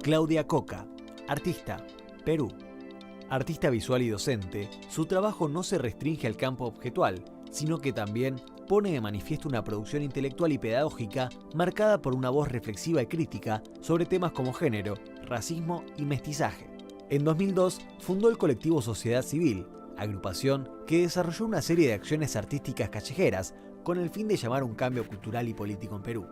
Claudia Coca, artista, Perú. Artista visual y docente, su trabajo no se restringe al campo objetual, sino que también pone de manifiesto una producción intelectual y pedagógica marcada por una voz reflexiva y crítica sobre temas como género, racismo y mestizaje. En 2002 fundó el colectivo Sociedad Civil, agrupación que desarrolló una serie de acciones artísticas callejeras con el fin de llamar un cambio cultural y político en Perú.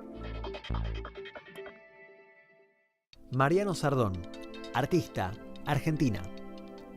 Mariano Sardón, artista, Argentina.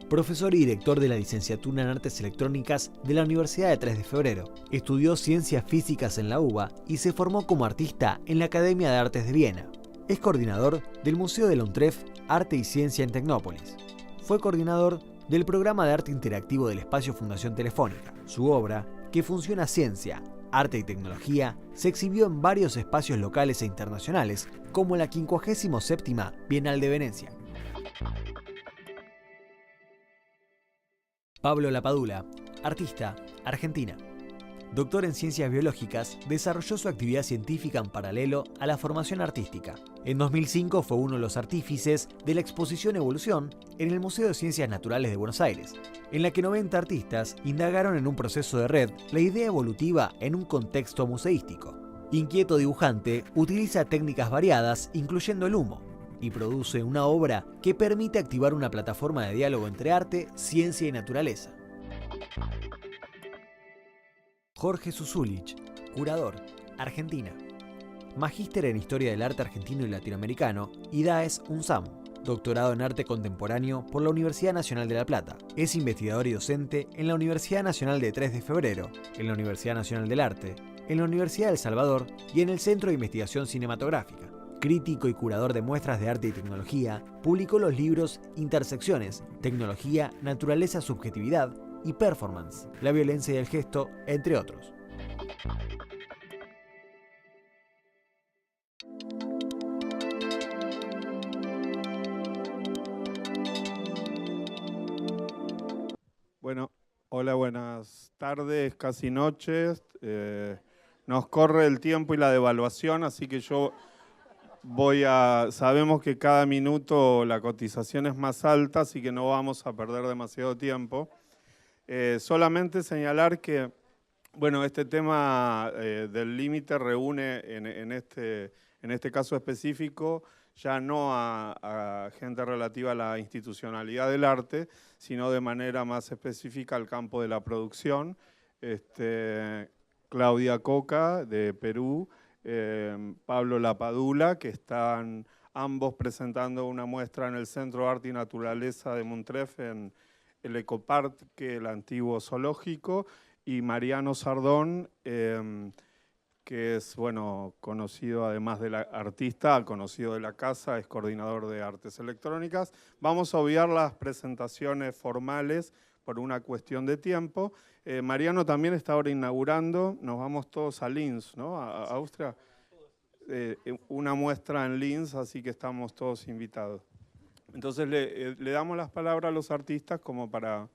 Profesor y director de la licenciatura en Artes Electrónicas de la Universidad de 3 de Febrero. Estudió Ciencias Físicas en la UBA y se formó como artista en la Academia de Artes de Viena. Es coordinador del Museo de la UNTREF Arte y Ciencia en Tecnópolis. Fue coordinador del programa de arte interactivo del espacio Fundación Telefónica. Su obra, que fusiona ciencia, arte y tecnología, se exhibió en varios espacios locales e internacionales, como la 57ª Bienal de Venecia. Pablo Lapadula, artista, Argentina. Doctor en Ciencias Biológicas, desarrolló su actividad científica en paralelo a la formación artística. En 2005 fue uno de los artífices de la exposición Evolución en el Museo de Ciencias Naturales de Buenos Aires, en la que 90 artistas indagaron en un proceso de red la idea evolutiva en un contexto museístico. Inquieto dibujante, utiliza técnicas variadas, incluyendo el humo, y produce una obra que permite activar una plataforma de diálogo entre arte, ciencia y naturaleza. Jorge Susulich, curador, Argentina. Magíster en Historia del Arte Argentino y Latinoamericano, IDAES UNSAM. Doctorado en Arte Contemporáneo por la Universidad Nacional de La Plata. Es investigador y docente en la Universidad Nacional de 3 de Febrero, en la Universidad Nacional del Arte, en la Universidad del Salvador y en el Centro de Investigación Cinematográfica. Crítico y curador de muestras de arte y tecnología, publicó los libros Intersecciones, Tecnología, Naturaleza, Subjetividad y Performance, La violencia y el gesto, entre otros. Bueno, hola, buenas tardes, casi noches. Nos corre el tiempo y la devaluación, así que sabemos que cada minuto la cotización es más alta, así que no vamos a perder demasiado tiempo. Solamente señalar que, bueno, este tema del límite reúne en este caso específico ya no a gente relativa a la institucionalidad del arte, sino de manera más específica al campo de la producción. Claudia Coca, de Perú, Pablo Lapadula, que están ambos presentando una muestra en el Centro de Arte y Naturaleza de Montref, en el Ecoparque, el antiguo zoológico, y Mariano Sardón, que es, bueno, conocido además de artista, conocido de la casa, es coordinador de artes electrónicas. Vamos a obviar las presentaciones formales por una cuestión de tiempo. Mariano también está ahora inaugurando, nos vamos todos a Linz, ¿no? A Austria. Una muestra en Linz, así que estamos todos invitados. Entonces le damos las palabras a los artistas como para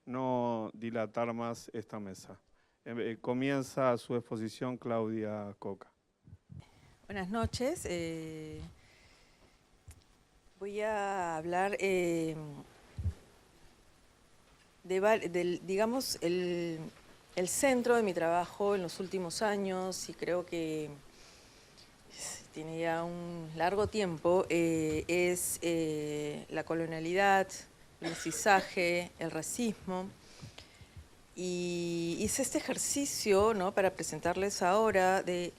no dilatar más esta mesa. Comienza su exposición Claudia Coca. Buenas noches. Voy a hablar digamos, el centro de mi trabajo en los últimos años, y creo que tiene ya un largo tiempo, es la colonialidad, el mestizaje, el racismo. Y hice este ejercicio, ¿no?, para presentarles ahora de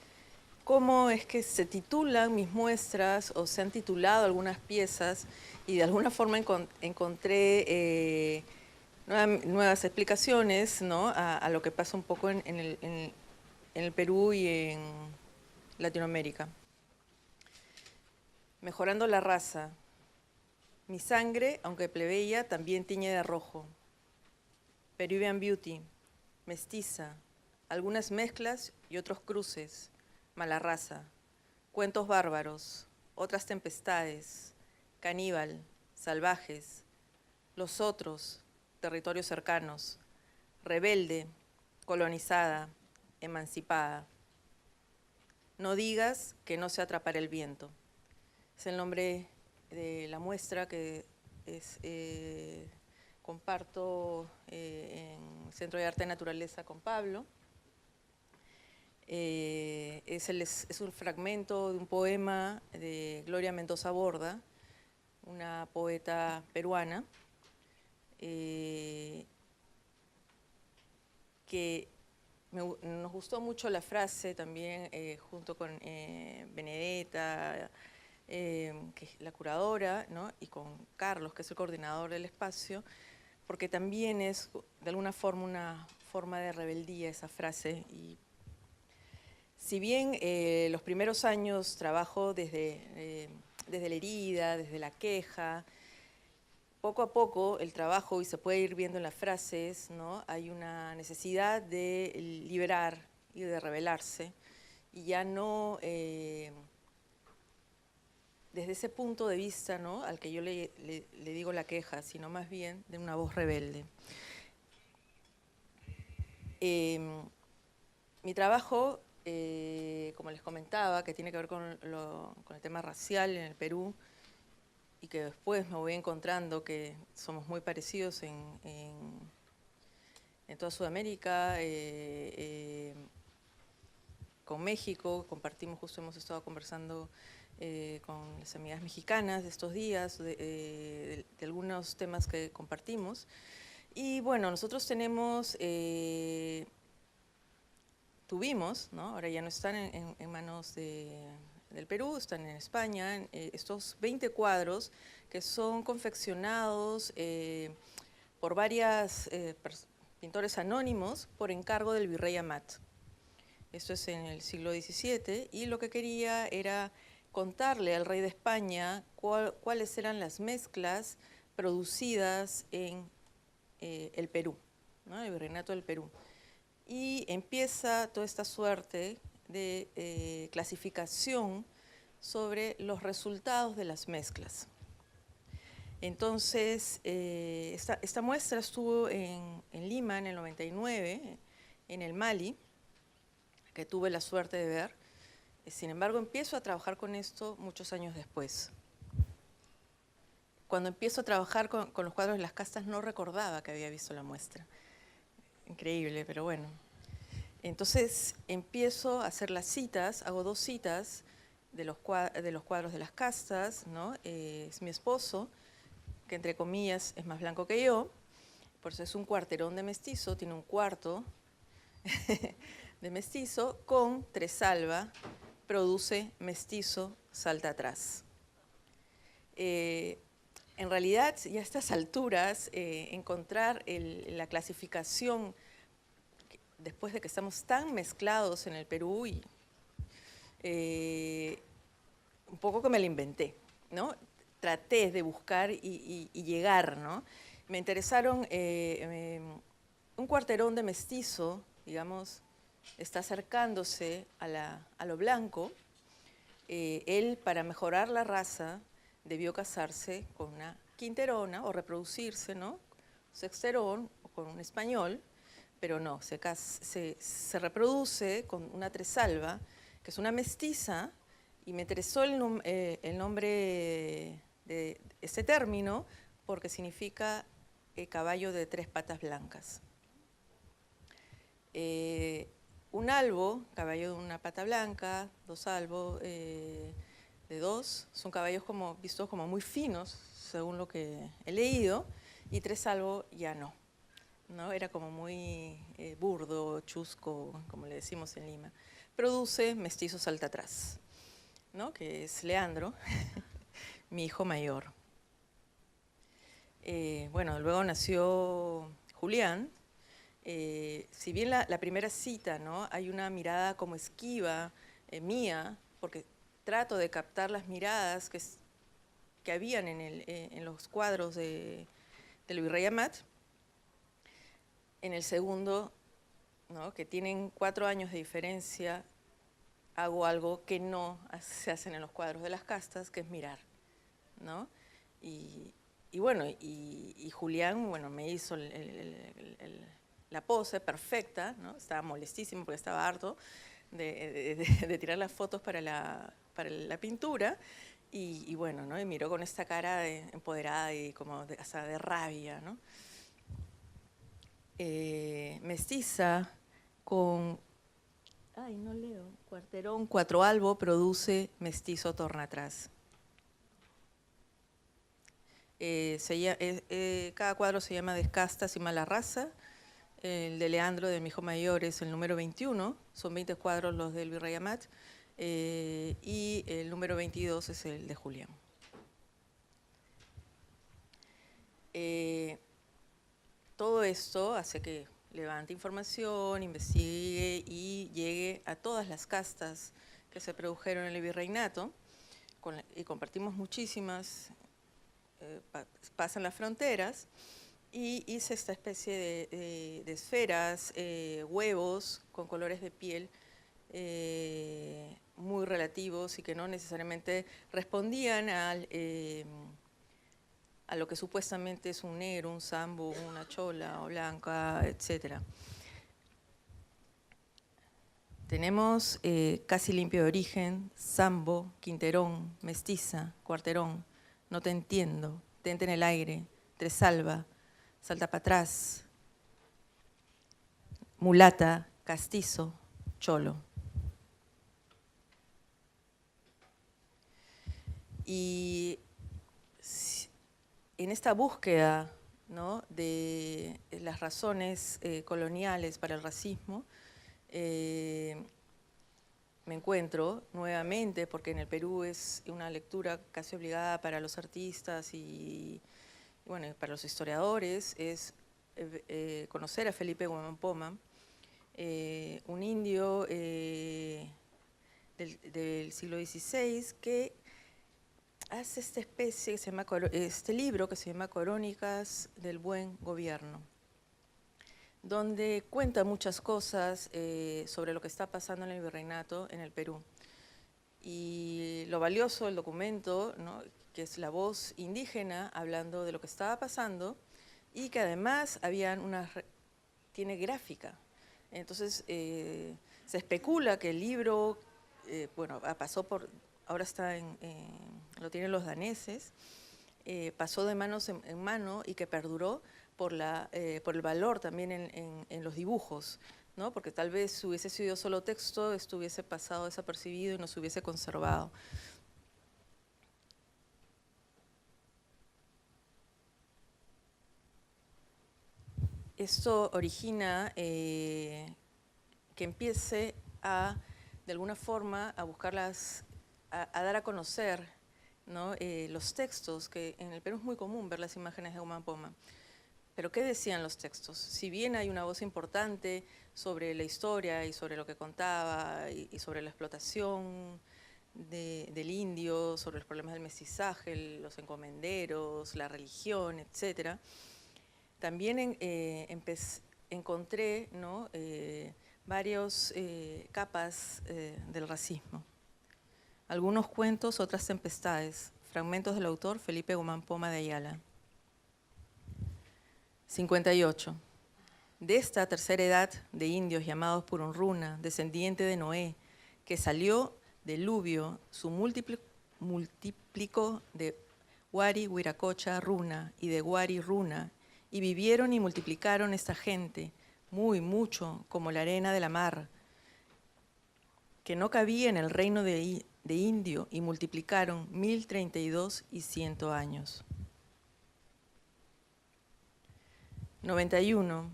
cómo es que se titulan mis muestras o se han titulado algunas piezas, y de alguna forma encontré nuevas explicaciones, ¿no?, a lo que pasa un poco en el Perú y en Latinoamérica. Mejorando la raza. Mi sangre, aunque plebeya, también tiñe de rojo. Peruvian Beauty, mestiza, algunas mezclas y otros cruces, mala raza, cuentos bárbaros, otras tempestades, caníbal, salvajes, los otros, territorios cercanos, rebelde, colonizada, emancipada. No digas que no se atrapará el viento. Es el nombre de la muestra que comparto en el Centro de Arte y Naturaleza con Pablo. Es un fragmento de un poema de Gloria Mendoza Borda, una poeta peruana, que nos gustó mucho la frase también, junto con Benedetta, que es la curadora, ¿no? Y con Carlos, que es el coordinador del espacio, porque también es de alguna forma una forma de rebeldía esa frase. Y si bien los primeros años trabajo desde la herida, desde la queja, poco a poco el trabajo, y se puede ir viendo en las frases, ¿no? Hay una necesidad de liberar y de rebelarse, y ya no desde ese punto de vista, ¿no?, al que yo le digo la queja, sino más bien de una voz rebelde. Mi trabajo, como les comentaba, que tiene que ver con el tema racial en el Perú, y que después me voy encontrando que somos muy parecidos en toda Sudamérica, con México, compartimos, justo hemos estado conversando con las amigas mexicanas de estos días, de algunos temas que compartimos. Y bueno, nosotros tuvimos, ¿no?, ahora ya no están en manos del Perú, están en España, estos 20 cuadros que son confeccionados por varios pintores anónimos por encargo del virrey Amat. Esto es en el siglo XVII, y lo que quería era contarle al rey de España cuáles eran las mezclas producidas en el Perú, ¿no?, el virreinato del Perú. Y empieza toda esta suerte de clasificación sobre los resultados de las mezclas. Entonces, esta muestra estuvo en Lima en el 99, en el Mali, que tuve la suerte de ver. Sin embargo, empiezo a trabajar con esto muchos años después. Cuando empiezo a trabajar con los cuadros de las castas, no recordaba que había visto la muestra. Increíble, pero bueno. Entonces empiezo a hacer las citas, hago 2 citas de los cuadros de las castas, ¿no? Es mi esposo, que entre comillas es más blanco que yo, por eso es un cuarterón de mestizo, tiene un cuarto de mestizo con tresalva, produce mestizo, salta atrás. En realidad, ya a estas alturas, encontrar la clasificación, después de que estamos tan mezclados en el Perú, y un poco que me la inventé, ¿no? Traté de buscar y llegar, ¿no? Me interesaron un cuarterón de mestizo, digamos, está acercándose a lo blanco. Él, para mejorar la raza, debió casarse con una quinterona o reproducirse, ¿no?, sexterón o con un español, pero no, se reproduce con una tresalva, que es una mestiza, y me interesó el nombre de este término porque significa caballo de 3 patas blancas. Un albo, caballo de una pata blanca, 2 albos de 2, son caballos vistos como muy finos, según lo que he leído, y 3 albos ya no. ¿No? Era como muy burdo, chusco, como le decimos en Lima. Produce mestizo salta atrás, ¿no?, que es Leandro, mi hijo mayor. Bueno, luego nació Julián. Si bien la primera cita, ¿no?, hay una mirada como esquiva mía, porque trato de captar las miradas que habían en los cuadros del virrey Amat. En el segundo, ¿no?, que tienen 4 años de diferencia, hago algo que no se hacen en los cuadros de las castas, que es mirar, ¿no? Y bueno, y Julián, bueno, me hizo la pose perfecta, ¿no? Estaba molestísimo porque estaba harto de tirar las fotos para la pintura, Y bueno, ¿no? Y miró con esta cara empoderada y como hasta de rabia, ¿no? Mestiza con, ay, no leo, Cuarterón, Cuatro Albo produce Mestizo torna atrás. Cada cuadro se llama Descastas y Mala Raza. El de Leandro, de mi hijo mayor, es el número 21, son 20 cuadros los del Virrey Amat, y el número 22 es el de Julián. Todo esto hace que levante información, investigue y llegue a todas las castas que se produjeron en el virreinato, y compartimos muchísimas, pasan las fronteras, y hice esta especie de esferas, huevos con colores de piel muy relativos y que no necesariamente respondían a lo que supuestamente es un negro, un sambo, una chola o blanca, etc. Tenemos Casi limpio de origen, sambo, quinterón, mestiza, cuarterón, no te entiendo, tente en el aire, tresalva, salta para atrás, mulata, castizo, cholo. Y en esta búsqueda, ¿no?, de las razones coloniales para el racismo, me encuentro nuevamente, porque en el Perú es una lectura casi obligada para los artistas y bueno, para los historiadores, es conocer a Felipe Guamán Poma, un indio del siglo XVI que hace esta especie, este libro que se llama Crónicas del Buen Gobierno, donde cuenta muchas cosas sobre lo que está pasando en el virreinato en el Perú. Y lo valioso del documento, ¿no?, que es la voz indígena hablando de lo que estaba pasando y que además tiene gráfica. Entonces se especula que el libro, bueno, pasó por, ahora está lo tienen los daneses, pasó de manos en mano y que perduró por el valor también en los dibujos, ¿no? Porque tal vez si hubiese sido solo texto, esto hubiese pasado desapercibido y no se hubiese conservado. Esto origina que empiece de alguna forma, a buscarlas, a dar a conocer, ¿no?, los textos, que en el Perú es muy común ver las imágenes de Guamán Poma. Pero ¿qué decían los textos? Si bien hay una voz importante sobre la historia y sobre lo que contaba y sobre la explotación del indio, sobre los problemas del mestizaje, los encomenderos, la religión, etc., también encontré, ¿no?, varias capas del racismo. Algunos cuentos, otras tempestades. Fragmentos del autor Felipe Guamán Poma de Ayala. 58. De esta tercera edad de indios llamados Purunruna, descendiente de Noé, que salió del Luvio, su multiplico de Huari, Huiracocha, Runa, y de Huari, Runa, y vivieron y multiplicaron esta gente, mucho, como la arena de la mar, que no cabía en el reino de Indio, y multiplicaron 1032 y 100 años. 91.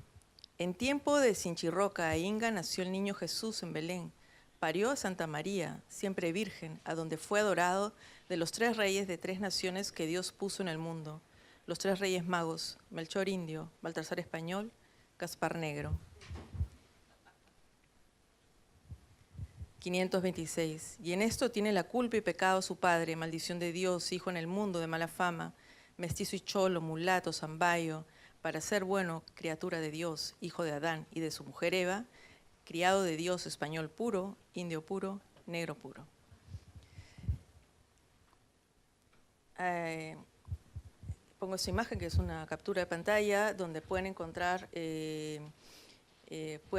En tiempo de Sinchirroca e Inga nació el niño Jesús en Belén. Parió a Santa María, siempre virgen, a donde fue adorado de los 3 reyes de 3 naciones que Dios puso en el mundo. Los 3 reyes magos, Melchor Indio, Baltasar Español, Gaspar Negro. 526. Y en esto tiene la culpa y pecado su padre, maldición de Dios, hijo en el mundo de mala fama, mestizo y cholo, mulato, zambayo, para ser bueno, criatura de Dios, hijo de Adán y de su mujer Eva, criado de Dios, español puro, indio puro, negro puro. Pongo esta imagen que es una captura de pantalla donde pueden encontrar, pueden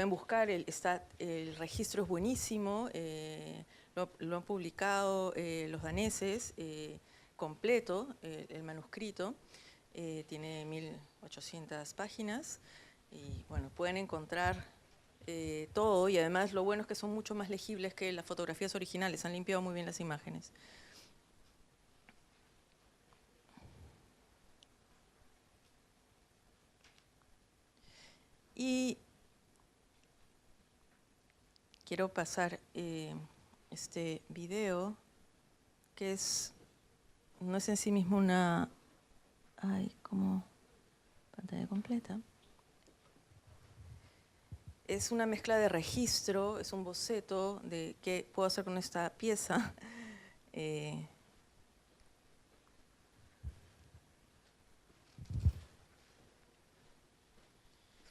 buscar, el registro es buenísimo, Lo han publicado los daneses, completo, el manuscrito, tiene 1800 páginas y bueno, pueden encontrar todo, y además lo bueno es que son mucho más legibles que las fotografías originales, han limpiado muy bien las imágenes. Y quiero pasar este video, que no es en sí mismo una, como pantalla completa. Es una mezcla de registro, es un boceto de qué puedo hacer con esta pieza. Es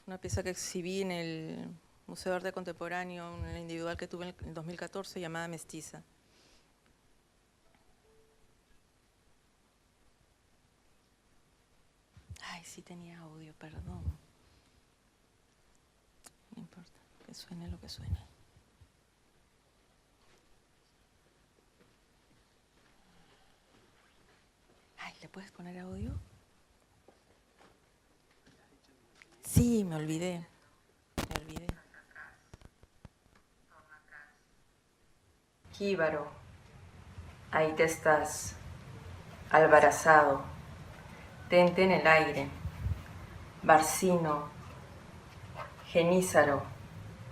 una pieza que exhibí en el Museo de Arte Contemporáneo, en la individual que tuve en el 2014, llamada Mestiza. Ay, sí tenía audio, perdón. No importa, que suene lo que suene. Ay, ¿le puedes poner audio? Sí, me olvidé. Jíbaro, ahí te estás, albarazado, tente en el aire, Barcino, Genízaro,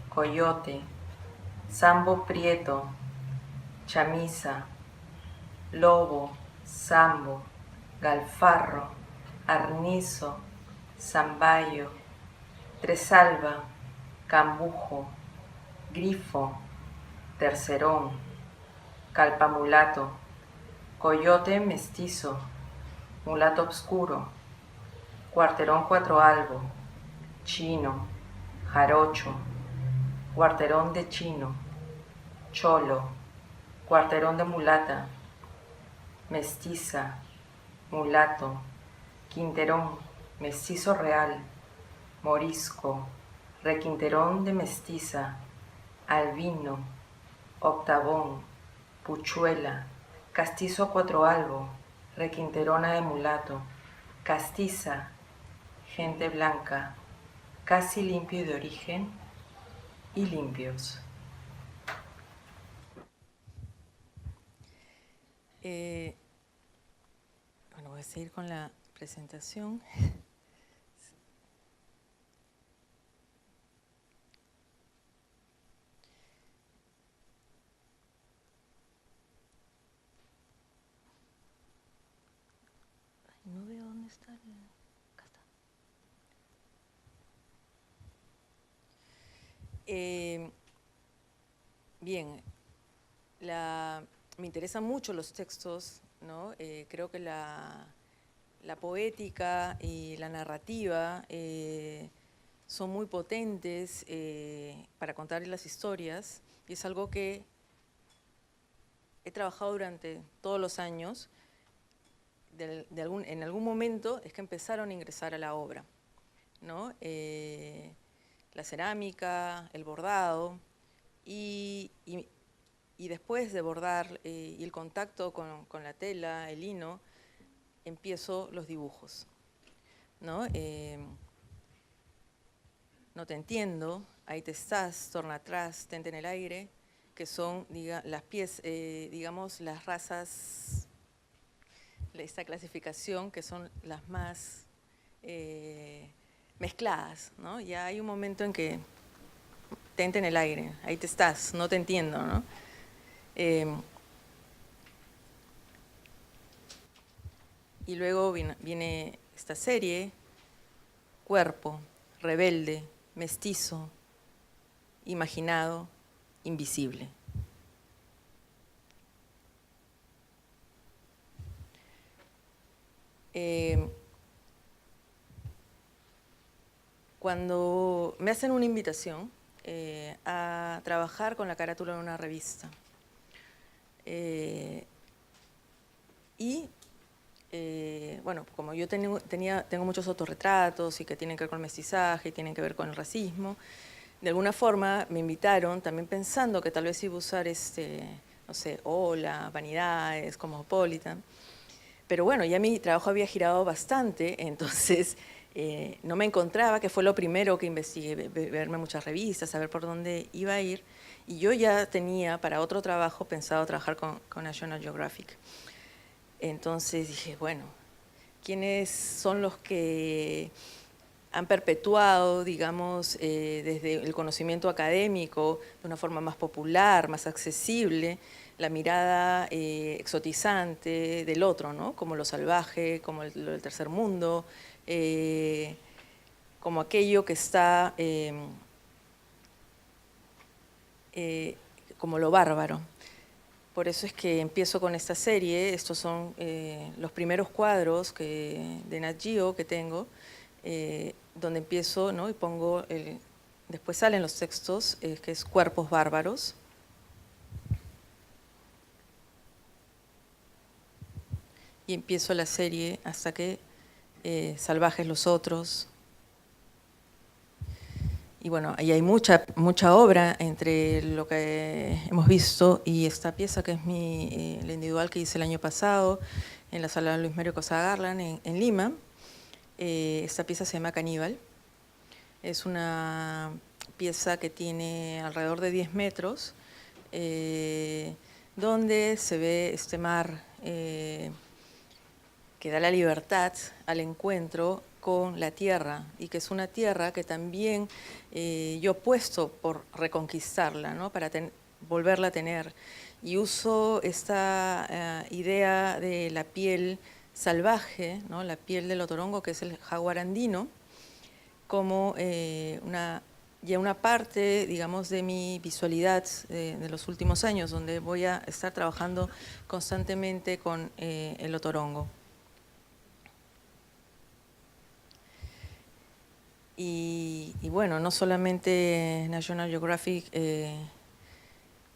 Coyote, Sambo Prieto, Chamisa, Lobo, Sambo, Galfarro, Arnizo, Zambayo, Tresalva, Cambujo, Grifo, Tercerón, Calpamulato, Coyote mestizo, Mulato obscuro, Cuarterón cuatroalbo, Chino, Jarocho, Cuarterón de chino, Cholo, Cuarterón de mulata, Mestiza, Mulato, Quinterón, mestizo real, Morisco, Requinterón de mestiza, Albino, Octavón, Puchuela, Castizo cuatroalbo, Requinterona de mulato, Castiza, gente blanca, casi limpio y de origen, y limpios. Bueno, voy a seguir con la presentación. No veo dónde está el... Acá está. Bien, me interesan mucho los textos, ¿no? Creo que la poética y la narrativa son muy potentes para contar las historias, y es algo que he trabajado durante todos los años. En algún momento es que empezaron a ingresar a la obra, ¿no? La cerámica, el bordado, y después de bordar y el contacto con la tela, el lino, empiezo los dibujos, ¿no? No te entiendo, ahí te estás, torna atrás, tente en el aire, que son digamos, las razas, esta clasificación, que son las más mezcladas, ¿no? Ya hay un momento en que tente en el aire, ahí te estás, no te entiendo, ¿no? Y luego viene esta serie, Cuerpo, Rebelde, Mestizo, Imaginado, Invisible. Cuando me hacen una invitación a trabajar con la carátula de una revista, bueno, como yo tengo muchos autorretratos y que tienen que ver con el mestizaje y tienen que ver con el racismo, de alguna forma me invitaron, también pensando que tal vez iba a usar no sé, Hola, Vanidades, Cosmopolitan. Pero bueno, ya mi trabajo había girado bastante, entonces no me encontraba, que fue lo primero que investigué, verme muchas revistas, saber por dónde iba a ir. Y yo ya tenía para otro trabajo pensado trabajar con National Geographic. Entonces dije, bueno, ¿quiénes son los que han perpetuado, digamos, desde el conocimiento académico, de una forma más popular, más accesible, la mirada exotizante del otro, ¿no? Como lo salvaje, como lo del tercer mundo, como aquello que está, como lo bárbaro. Por eso es que empiezo con esta serie. Estos son los primeros cuadros de Nat Geo que tengo, donde empiezo, ¿no? Y pongo, después salen los textos, que es Cuerpos Bárbaros. Y empiezo la serie hasta que Salvajes los Otros. Y bueno, ahí hay mucha obra entre lo que hemos visto y esta pieza que es la individual que hice el año pasado en la sala Luis Mario Cosa Garland en Lima. Esta pieza se llama Caníbal. Es una pieza que tiene alrededor de 10 metros, donde se ve este mar que da la libertad al encuentro con la tierra, y que es una tierra que también yo apuesto por reconquistarla, ¿no? Para volverla a tener. Y uso esta idea de la piel salvaje, ¿no? La piel del otorongo, que es el jaguar andino, como una parte, digamos, de mi visualidad de los últimos años, donde voy a estar trabajando constantemente con el otorongo. Y bueno, no solamente National Geographic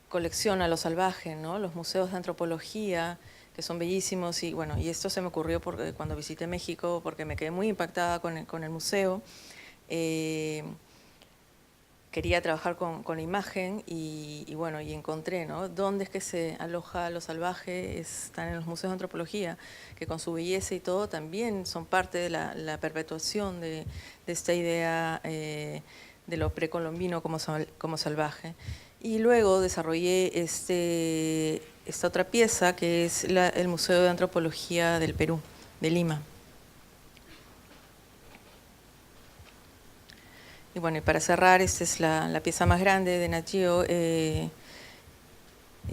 colecciona lo salvaje, ¿no? Los museos de antropología, que son bellísimos, y bueno, y esto se me ocurrió cuando visité México, porque me quedé muy impactada con el museo. Quería trabajar con la imagen y bueno, y encontré, ¿no? ¿Dónde es que se aloja lo salvaje? Están en los museos de antropología, que con su belleza y todo también son parte de la perpetuación de esta idea de lo precolombino como salvaje. Y luego desarrollé esta otra pieza que es el Museo de Antropología del Perú, de Lima. Y bueno, y para cerrar, esta es la pieza más grande de Nat Geo, y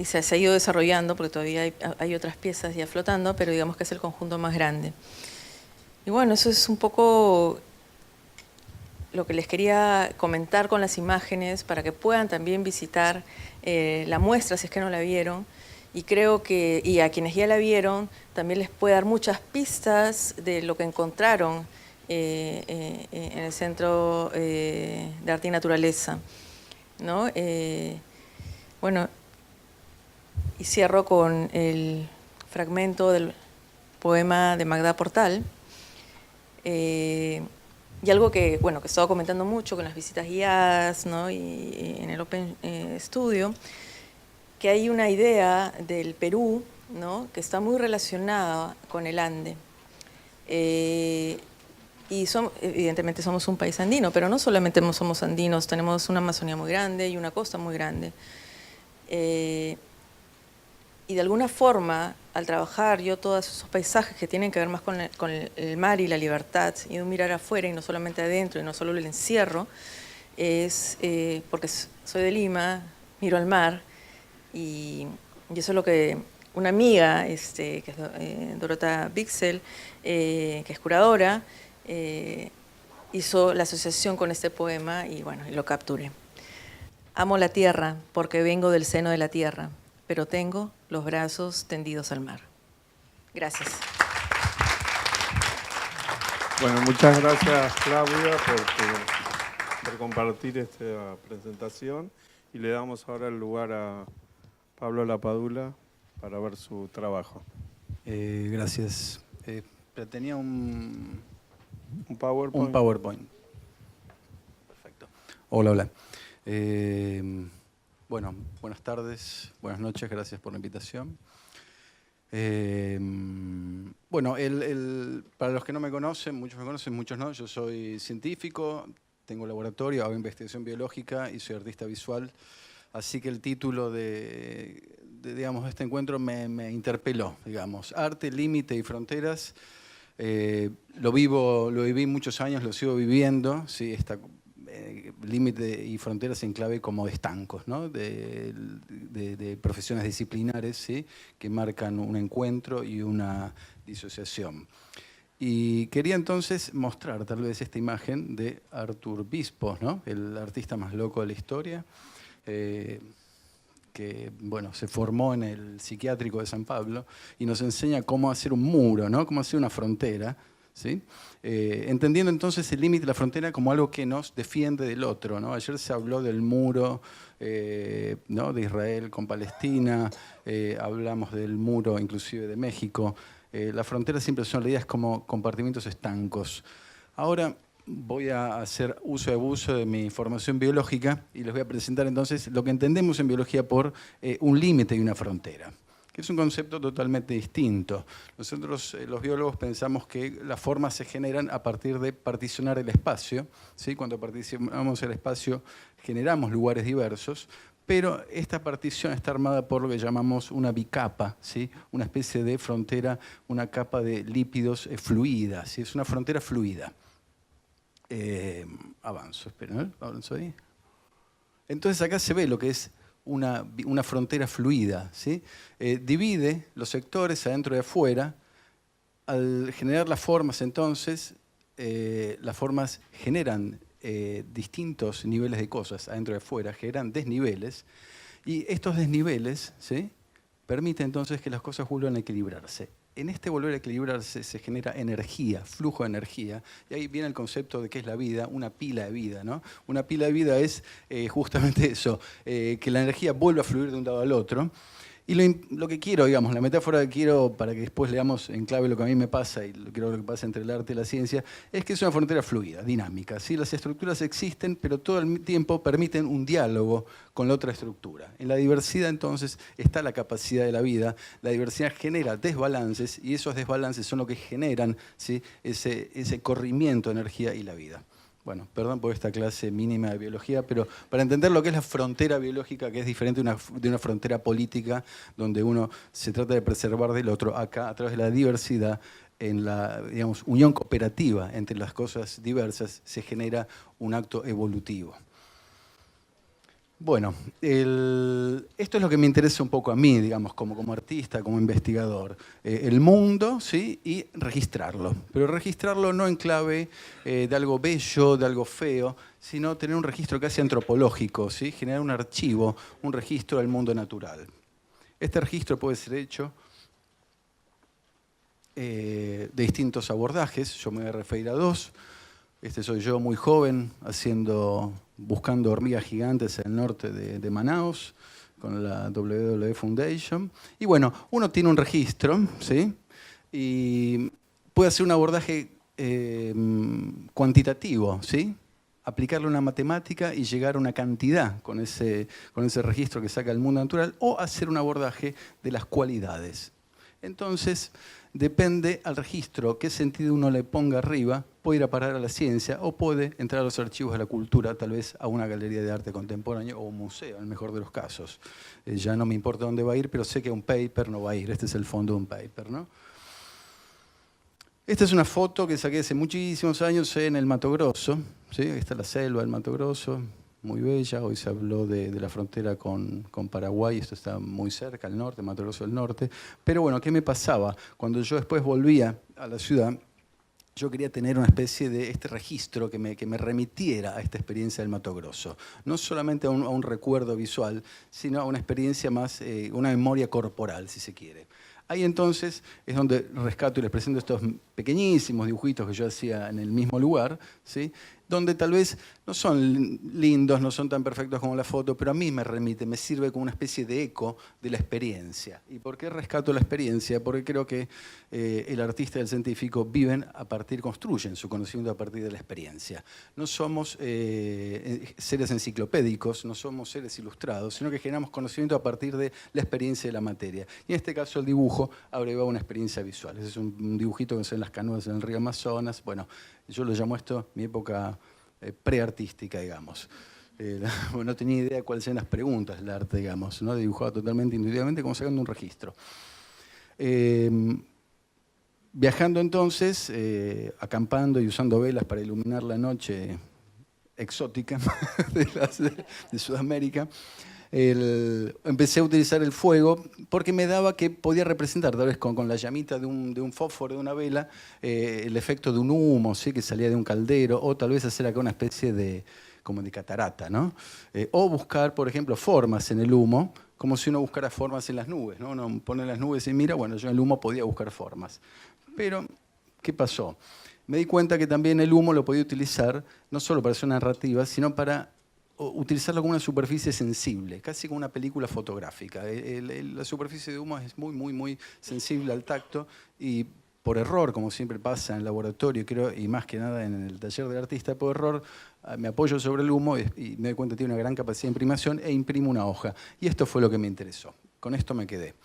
se ha ido desarrollando porque todavía hay otras piezas ya flotando, pero digamos que es el conjunto más grande. Y bueno, eso es un poco lo que les quería comentar con las imágenes para que puedan también visitar la muestra si es que no la vieron. Y creo que, y a quienes ya la vieron, también les puede dar muchas pistas de lo que encontraron en el Centro de Arte y Naturaleza, ¿no? Bueno, y cierro con el fragmento del poema de Magda Portal, y algo que, bueno, que he estado comentando mucho con las visitas guiadas, ¿no? Y en el Open Studio, que hay una idea del Perú, ¿no? Que está muy relacionada con el Ande. Y evidentemente somos un país andino, pero no solamente somos andinos, tenemos una Amazonía muy grande y una costa muy grande. Y de alguna forma, al trabajar yo todos esos paisajes que tienen que ver más con el mar y la libertad, y de un mirar afuera y no solamente adentro, y no solo el encierro, es porque soy de Lima, miro al mar, y eso es lo que una amiga, que es Dorota Bixel, que es curadora, hizo la asociación con este poema y bueno, lo capturé. Amo la tierra porque vengo del seno de la tierra, pero tengo los brazos tendidos al mar. Gracias. Bueno, muchas gracias, Claudia, por compartir esta presentación, y le damos ahora el lugar a Pablo Lapadula para ver su trabajo. Gracias. Tenía un PowerPoint. Un PowerPoint. Perfecto. Hola, hola. Bueno, buenas tardes, buenas noches, gracias por la invitación. Bueno, para los que no me conocen, muchos no, yo soy científico, tengo laboratorio, hago investigación biológica y soy artista visual, así que el título digamos, de este encuentro me interpeló, digamos, arte, límite y fronteras. Lo viví muchos años, lo sigo viviendo, ¿sí? Límite y fronteras en clave como de estancos, ¿no? de profesiones disciplinares, ¿sí? Que marcan un encuentro y una disociación. Y quería entonces mostrar tal vez esta imagen de Artur Bispos, ¿no? El artista más loco de la historia, que bueno, se formó en el psiquiátrico de San Pablo y nos enseña cómo hacer un muro, ¿no? Cómo hacer una frontera, ¿sí? Entendiendo entonces el límite de la frontera como algo que nos defiende del otro, ¿no? Ayer se habló del muro, ¿no? De Israel con Palestina, hablamos del muro inclusive de México. Las fronteras siempre son leídas como compartimentos estancos. Ahora voy a hacer uso y abuso de mi formación biológica y les voy a presentar entonces lo que entendemos en biología por un límite y una frontera, que es un concepto totalmente distinto. Nosotros, los biólogos, pensamos que las formas se generan a partir de particionar el espacio, ¿sí? Cuando particionamos el espacio generamos lugares diversos, pero esta partición está armada por lo que llamamos una bicapa, ¿sí? Una especie de frontera, una capa de lípidos fluida, ¿sí? Es una frontera fluida. Avanzo, esperen, avanzo ahí. Entonces acá se ve lo que es una frontera fluida, ¿sí? Divide los sectores adentro y afuera. Al generar las formas, entonces, las formas generan distintos niveles de cosas adentro y afuera, generan desniveles, y estos desniveles, ¿sí? Permiten entonces que las cosas vuelvan a equilibrarse. En este volver a equilibrarse se genera energía, flujo de energía, y ahí viene el concepto de qué es la vida, una pila de vida, ¿no? Una pila de vida es justamente eso, que la energía vuelva a fluir de un lado al otro. Y lo que quiero, digamos, la metáfora que quiero para que después leamos en clave lo que a mí me pasa y lo que pasa entre el arte y la ciencia, es que es una frontera fluida, dinámica, ¿sí? Las estructuras existen, pero todo el tiempo permiten un diálogo con la otra estructura. En la diversidad, entonces, está la capacidad de la vida. La diversidad genera desbalances y esos desbalances son lo que generan, ¿sí? ese corrimiento de energía y la vida. Bueno, perdón por esta clase mínima de biología, pero para entender lo que es la frontera biológica, que es diferente de una frontera política, donde uno se trata de preservar del otro, acá, a través de la diversidad, en la, digamos, unión cooperativa entre las cosas diversas, se genera un acto evolutivo. Bueno, esto es lo que me interesa un poco a mí, digamos, como artista, como investigador. El mundo, ¿sí? Y registrarlo. Pero registrarlo no en clave de algo bello, de algo feo, sino tener un registro casi antropológico, ¿sí? Generar un archivo, un registro del mundo natural. Este registro puede ser hecho de distintos abordajes. Yo me voy a referir a dos. Este soy yo muy joven, buscando hormigas gigantes en el norte de Manaus, con la WWF Foundation. Y bueno, uno tiene un registro, ¿sí? Y puede hacer un abordaje cuantitativo, ¿sí? Aplicarle una matemática y llegar a una cantidad con ese registro que saca el mundo natural, o hacer un abordaje de las cualidades. Entonces, depende al registro, qué sentido uno le ponga arriba, puede ir a parar a la ciencia o puede entrar a los archivos de la cultura, tal vez a una galería de arte contemporáneo o un museo, en el mejor de los casos. Ya no me importa dónde va a ir, pero sé que un paper no va a ir. Este es el fondo de un paper, ¿no? Esta es una foto que saqué hace muchísimos años en el Mato Grosso, ¿sí? Ahí está la selva del Mato Grosso, muy bella. Hoy se habló de la frontera con Paraguay, esto está muy cerca, al norte, Mato Grosso del norte. Pero bueno, ¿qué me pasaba? Cuando yo después volvía a la ciudad, yo quería tener una especie de este registro que me remitiera a esta experiencia del Mato Grosso. No solamente a un recuerdo visual, sino a una experiencia más, una memoria corporal, si se quiere. Ahí entonces es donde rescato y les presento estos pequeñísimos dibujitos que yo hacía en el mismo lugar, ¿sí? donde tal vez no son lindos, no son tan perfectos como la foto, pero a mí me sirve como una especie de eco de la experiencia. ¿Y por qué rescato la experiencia? Porque creo que el artista y el científico construyen su conocimiento a partir de la experiencia. No somos seres enciclopédicos, no somos seres ilustrados, sino que generamos conocimiento a partir de la experiencia de la materia. Y en este caso el dibujo abreva una experiencia visual. Ese es un dibujito que se ve en las canoas en el río Amazonas. Bueno, yo lo llamo esto mi época preartística, digamos. No tenía idea de cuáles eran las preguntas del arte, digamos, ¿no? Dibujaba totalmente intuitivamente como sacando un registro. Viajando entonces, acampando y usando velas para iluminar la noche exótica de Sudamérica, empecé a utilizar el fuego porque me daba que podía representar, tal vez con la llamita de un fósforo, de una vela, el efecto de un humo, ¿sí? Que salía de un caldero, o tal vez hacer acá una especie como de catarata, ¿no? O buscar, por ejemplo, formas en el humo, como si uno buscara formas en las nubes, ¿no? Uno pone las nubes y mira, bueno, yo en el humo podía buscar formas. Pero, ¿qué pasó? Me di cuenta que también el humo lo podía utilizar no solo para hacer una narrativa, sino para utilizarlo como una superficie sensible, casi como una película fotográfica. La superficie de humo es muy, muy, muy sensible al tacto y por error, como siempre pasa en el laboratorio, creo, y más que nada en el taller del artista, por error me apoyo sobre el humo y me doy cuenta que tiene una gran capacidad de imprimación e imprimo una hoja. Y esto fue lo que me interesó. Con esto me quedé.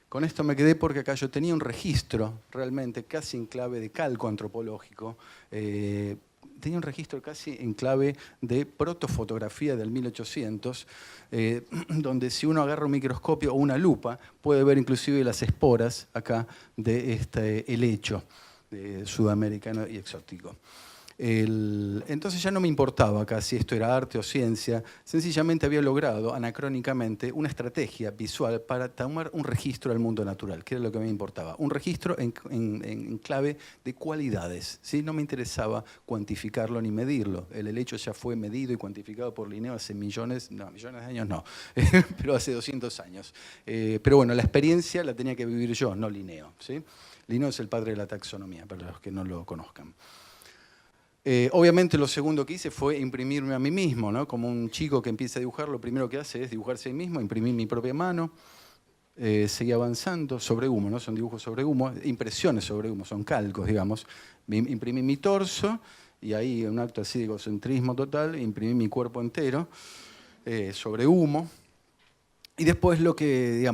Con esto me quedé porque acá yo tenía un registro realmente casi en clave de calco antropológico, tenía un registro casi en clave de protofotografía del 1800, donde si uno agarra un microscopio o una lupa, puede ver inclusive las esporas acá de este helecho sudamericano y exótico. Entonces ya no me importaba acá si esto era arte o ciencia, sencillamente había logrado anacrónicamente una estrategia visual para tomar un registro del mundo natural, que era lo que me importaba. Un registro en clave de cualidades, ¿sí? No me interesaba cuantificarlo ni medirlo. El helecho ya fue medido y cuantificado por Linneo hace millones de años no, pero hace 200 años. Pero bueno, la experiencia la tenía que vivir yo, no Linneo, ¿sí? Linneo es el padre de la taxonomía, para los que no lo conozcan. Obviamente lo segundo que hice fue imprimirme a mí mismo, ¿no? Como un chico que empieza a dibujar, lo primero que hace es dibujarse a sí mismo, imprimir mi propia mano, seguí avanzando sobre humo, ¿no? Son dibujos sobre humo, impresiones sobre humo, son calcos, digamos. Imprimí mi torso y ahí, en un acto así de egocentrismo total, imprimí mi cuerpo entero sobre humo. Y después lo que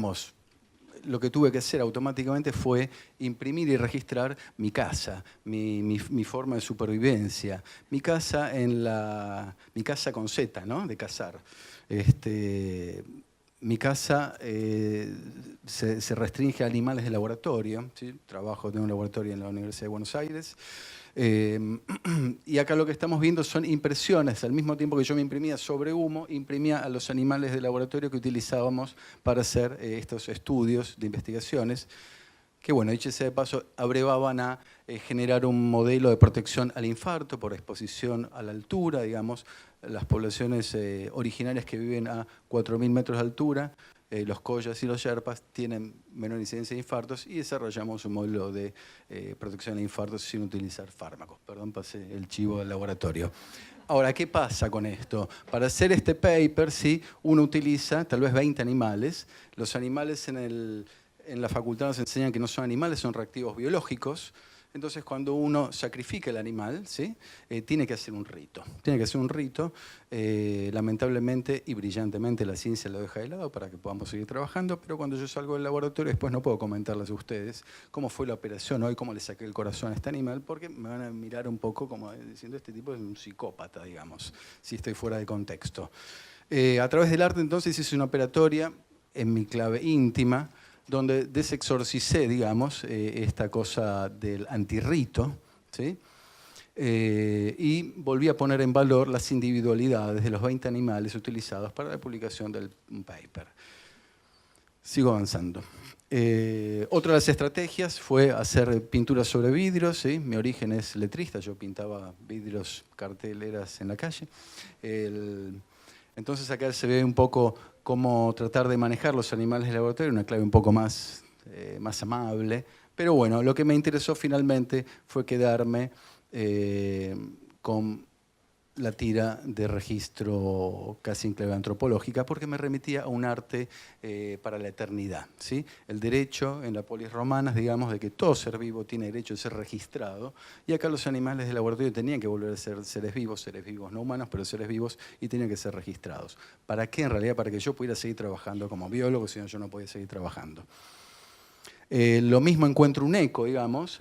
tuve que hacer automáticamente fue imprimir y registrar mi casa, mi forma de supervivencia, mi casa con Z, ¿no? De cazar. Mi casa se restringe a animales de laboratorio, ¿sí? Trabajo en un laboratorio en la Universidad de Buenos Aires. Y acá lo que estamos viendo son impresiones. Al mismo tiempo que yo me imprimía sobre humo, imprimía a los animales de laboratorio que utilizábamos para hacer estos estudios de investigaciones, que, bueno, dicho sea de paso, abrevaban a generar un modelo de protección al infarto por exposición a la altura, digamos, las poblaciones originarias que viven a 4.000 metros de altura, los collas y los yerpas tienen menor incidencia de infartos y desarrollamos un modelo de protección a infartos sin utilizar fármacos. Perdón, pasé el chivo del laboratorio. Ahora, ¿qué pasa con esto? Para hacer este paper, sí, uno utiliza tal vez 20 animales. Los animales en la facultad nos enseñan que no son animales, son reactivos biológicos. Entonces, cuando uno sacrifica el animal, ¿sí? Tiene que hacer un rito. Tiene que hacer un rito. Lamentablemente y brillantemente la ciencia lo deja de lado para que podamos seguir trabajando, pero cuando yo salgo del laboratorio después no puedo comentarles a ustedes cómo fue la operación hoy, cómo le saqué el corazón a este animal, porque me van a mirar un poco como diciendo este tipo es un psicópata, digamos, si estoy fuera de contexto. A través del arte entonces hice una operatoria en mi clave íntima, donde desexorcicé, digamos, esta cosa del antirrito, ¿sí? Y volví a poner en valor las individualidades de los 20 animales utilizados para la publicación del paper. Sigo avanzando. Otra de las estrategias fue hacer pinturas sobre vidrios, ¿sí? Mi origen es letrista, yo pintaba vidrios, carteleras en la calle. Entonces acá se ve un poco cómo tratar de manejar los animales de laboratorio, una clave un poco más amable. Pero bueno, lo que me interesó finalmente fue quedarme con la tira de registro casi en clave antropológica, porque me remitía a un arte para la eternidad, ¿sí? El derecho en la polis romana, digamos, de que todo ser vivo tiene derecho a ser registrado, y acá los animales de laboratorio tenían que volver a ser seres vivos no humanos, pero seres vivos, y tenían que ser registrados. ¿Para qué? En realidad, para que yo pudiera seguir trabajando como biólogo, si no yo no podía seguir trabajando. Lo mismo encuentro un eco, digamos.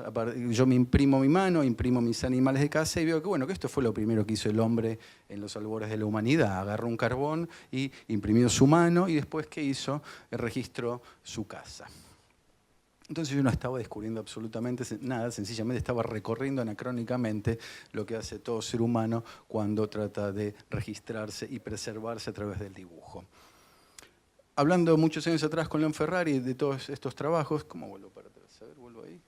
Yo me imprimo mi mano, imprimo mis animales de casa y veo que, bueno, que esto fue lo primero que hizo el hombre en los albores de la humanidad. Agarró un carbón y imprimió su mano y después, ¿qué hizo? Registró su casa. Entonces yo no estaba descubriendo absolutamente nada, sencillamente estaba recorriendo anacrónicamente lo que hace todo ser humano cuando trata de registrarse y preservarse a través del dibujo. Hablando muchos años atrás con León Ferrari de todos estos trabajos, ¿cómo vuelvo para atrás? A ver, vuelvo ahí.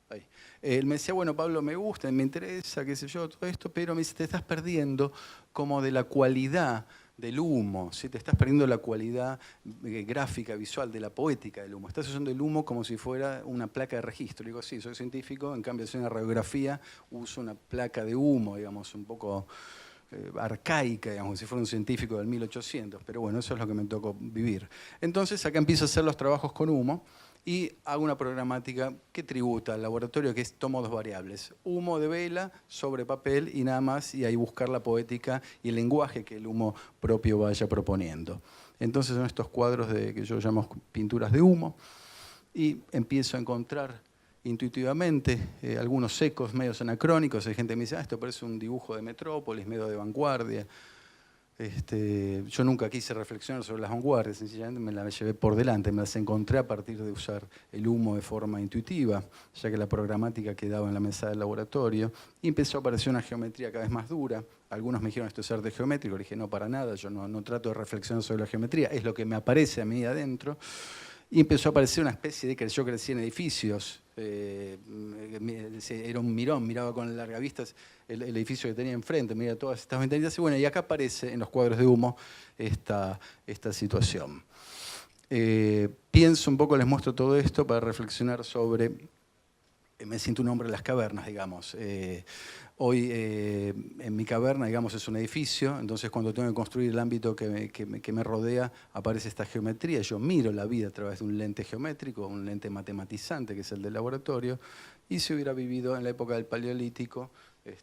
Ahí. Él me decía, bueno, Pablo, me gusta, me interesa, qué sé yo, todo esto, pero me dice, te estás perdiendo como de la cualidad del humo, ¿sí? Te estás perdiendo la cualidad gráfica, visual, de la poética del humo. Estás usando el humo como si fuera una placa de registro. Le digo, sí, soy científico, en cambio, soy una radiografía, uso una placa de humo, digamos, un poco arcaica, digamos, si fuera un científico del 1800, pero bueno, eso es lo que me tocó vivir. Entonces acá empiezo a hacer los trabajos con humo y hago una programática que tributa al laboratorio, que es tomo dos variables, humo de vela sobre papel y nada más, y ahí buscar la poética y el lenguaje que el humo propio vaya proponiendo. Entonces son estos cuadros que yo llamo pinturas de humo y empiezo a encontrar intuitivamente, algunos ecos medios anacrónicos. Hay gente que me dice, esto parece un dibujo de Metrópolis, medio de vanguardia. Yo nunca quise reflexionar sobre las vanguardias, sencillamente me las llevé por delante, me las encontré a partir de usar el humo de forma intuitiva, ya que la programática quedaba en la mesa del laboratorio, y empezó a aparecer una geometría cada vez más dura. Algunos me dijeron, esto es arte geométrico, le dije, no, para nada, yo no trato de reflexionar sobre la geometría, es lo que me aparece a mí adentro. Y empezó a aparecer una especie de que yo crecí en edificios. Era un mirón, miraba con largavistas el edificio que tenía enfrente, miraba todas estas ventanitas. Y bueno, y acá aparece en los cuadros de humo esta situación. Pienso un poco, les muestro todo esto para reflexionar sobre... Me siento un hombre de las cavernas, digamos. Hoy en mi caverna, digamos, es un edificio, entonces cuando tengo que construir el ámbito que me rodea, aparece esta geometría. Yo miro la vida a través de un lente geométrico, un lente matematizante, que es el del laboratorio, y si hubiera vivido en la época del Paleolítico,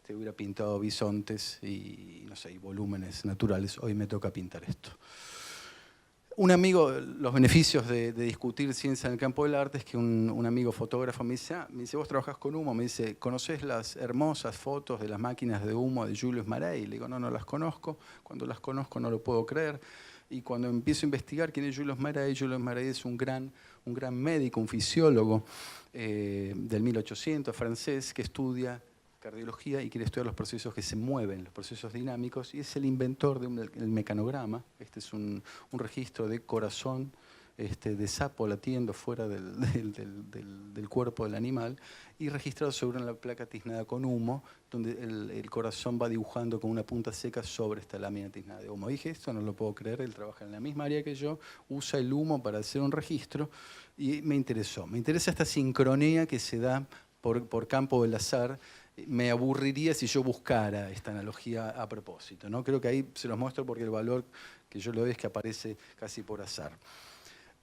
hubiera pintado bisontes y, no sé, y volúmenes naturales. Hoy me toca pintar esto. Un amigo, los beneficios de discutir ciencia en el campo del arte es que un amigo fotógrafo me dice, vos trabajás con humo, me dice, ¿conocés las hermosas fotos de las máquinas de humo de Julius Marey? Le digo, no las conozco, cuando las conozco no lo puedo creer. Y cuando empiezo a investigar quién es Julius Marey es un gran médico, un fisiólogo del 1800, francés, que estudia cardiología y quiere estudiar los procesos que se mueven, los procesos dinámicos, y es el inventor del mecanograma. Este es un registro de corazón de sapo latiendo fuera del cuerpo del animal y registrado sobre una placa tiznada con humo, donde el corazón va dibujando con una punta seca sobre esta lámina tiznada de humo. Dije, esto no lo puedo creer, él trabaja en la misma área que yo, usa el humo para hacer un registro y me interesó. Me interesa esta sincronía que se da por campo del azar. Me aburriría si yo buscara esta analogía a propósito, ¿no? Creo que ahí se los muestro porque el valor que yo le doy es que aparece casi por azar.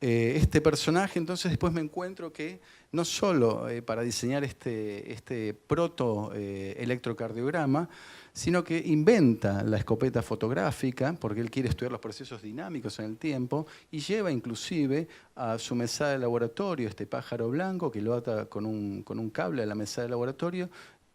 Este personaje, entonces, después me encuentro que no solo para diseñar este proto-electrocardiograma, sino que inventa la escopeta fotográfica, porque él quiere estudiar los procesos dinámicos en el tiempo, y lleva inclusive a su mesada de laboratorio este pájaro blanco que lo ata con un cable a la mesada de laboratorio,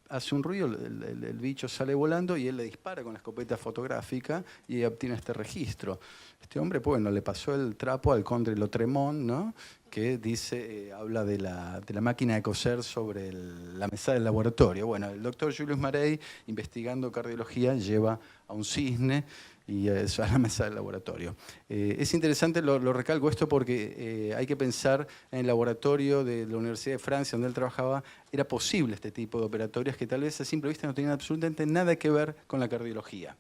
hace un ruido, el bicho sale volando y él le dispara con la escopeta fotográfica y obtiene este registro. Este hombre, bueno, le pasó el trapo al conde Lautréamont, ¿no? Que dice, habla de la máquina de coser sobre la mesa del laboratorio. Bueno, el doctor Julius Marey, investigando cardiología, lleva a un cisne y a la mesa del laboratorio. Es interesante, lo recalco esto porque hay que pensar en el laboratorio de la Universidad de Francia, donde él trabajaba, era posible este tipo de operatorios que tal vez a simple vista no tenían absolutamente nada que ver con la cardiología.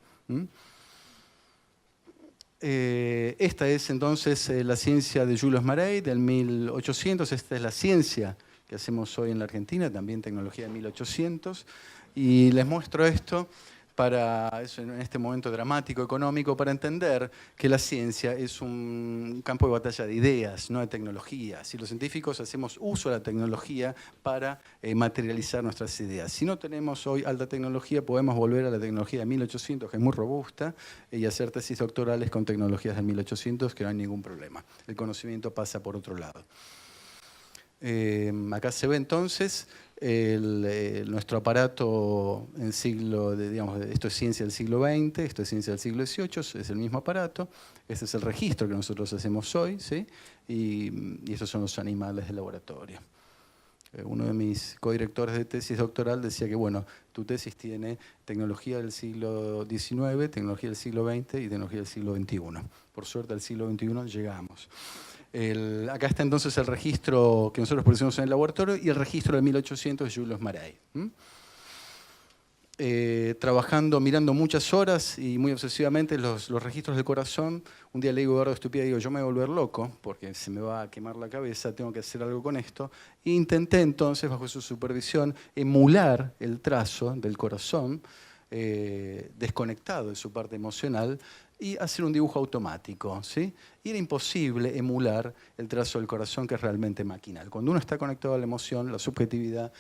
Esta es entonces la ciencia de Julius Marey del 1800, esta es la ciencia que hacemos hoy en la Argentina, también tecnología de 1800, y les muestro esto para eso, en este momento dramático económico, para entender que la ciencia es un campo de batalla de ideas, no de tecnologías. Y los científicos hacemos uso de la tecnología para materializar nuestras ideas. Si no tenemos hoy alta tecnología, podemos volver a la tecnología de 1800, que es muy robusta, y hacer tesis doctorales con tecnologías de 1800, que no hay ningún problema. El conocimiento pasa por otro lado. Acá se ve entonces nuestro aparato en siglo, digamos, esto es ciencia del siglo XX, esto es ciencia del siglo XVIII, es el mismo aparato, este es el registro que nosotros hacemos hoy, ¿sí? Y estos son los animales del laboratorio. Uno de mis codirectores de tesis doctoral decía que, bueno, tu tesis tiene tecnología del siglo XIX, tecnología del siglo XX y tecnología del siglo XXI. Por suerte al siglo XXI llegamos. Acá está entonces el registro que nosotros pusimos en el laboratorio y el registro de 1800 de Julius Marey. Trabajando, mirando muchas horas y muy obsesivamente los registros del corazón. Un día le digo a Eduardo Estupida, digo, yo me voy a volver loco porque se me va a quemar la cabeza, tengo que hacer algo con esto. E intenté entonces, bajo su supervisión, emular el trazo del corazón, desconectado de su parte emocional, y hacer un dibujo automático, ¿sí? Y era imposible emular el trazo del corazón, que es realmente maquinal. Cuando uno está conectado a la emoción, la subjetividad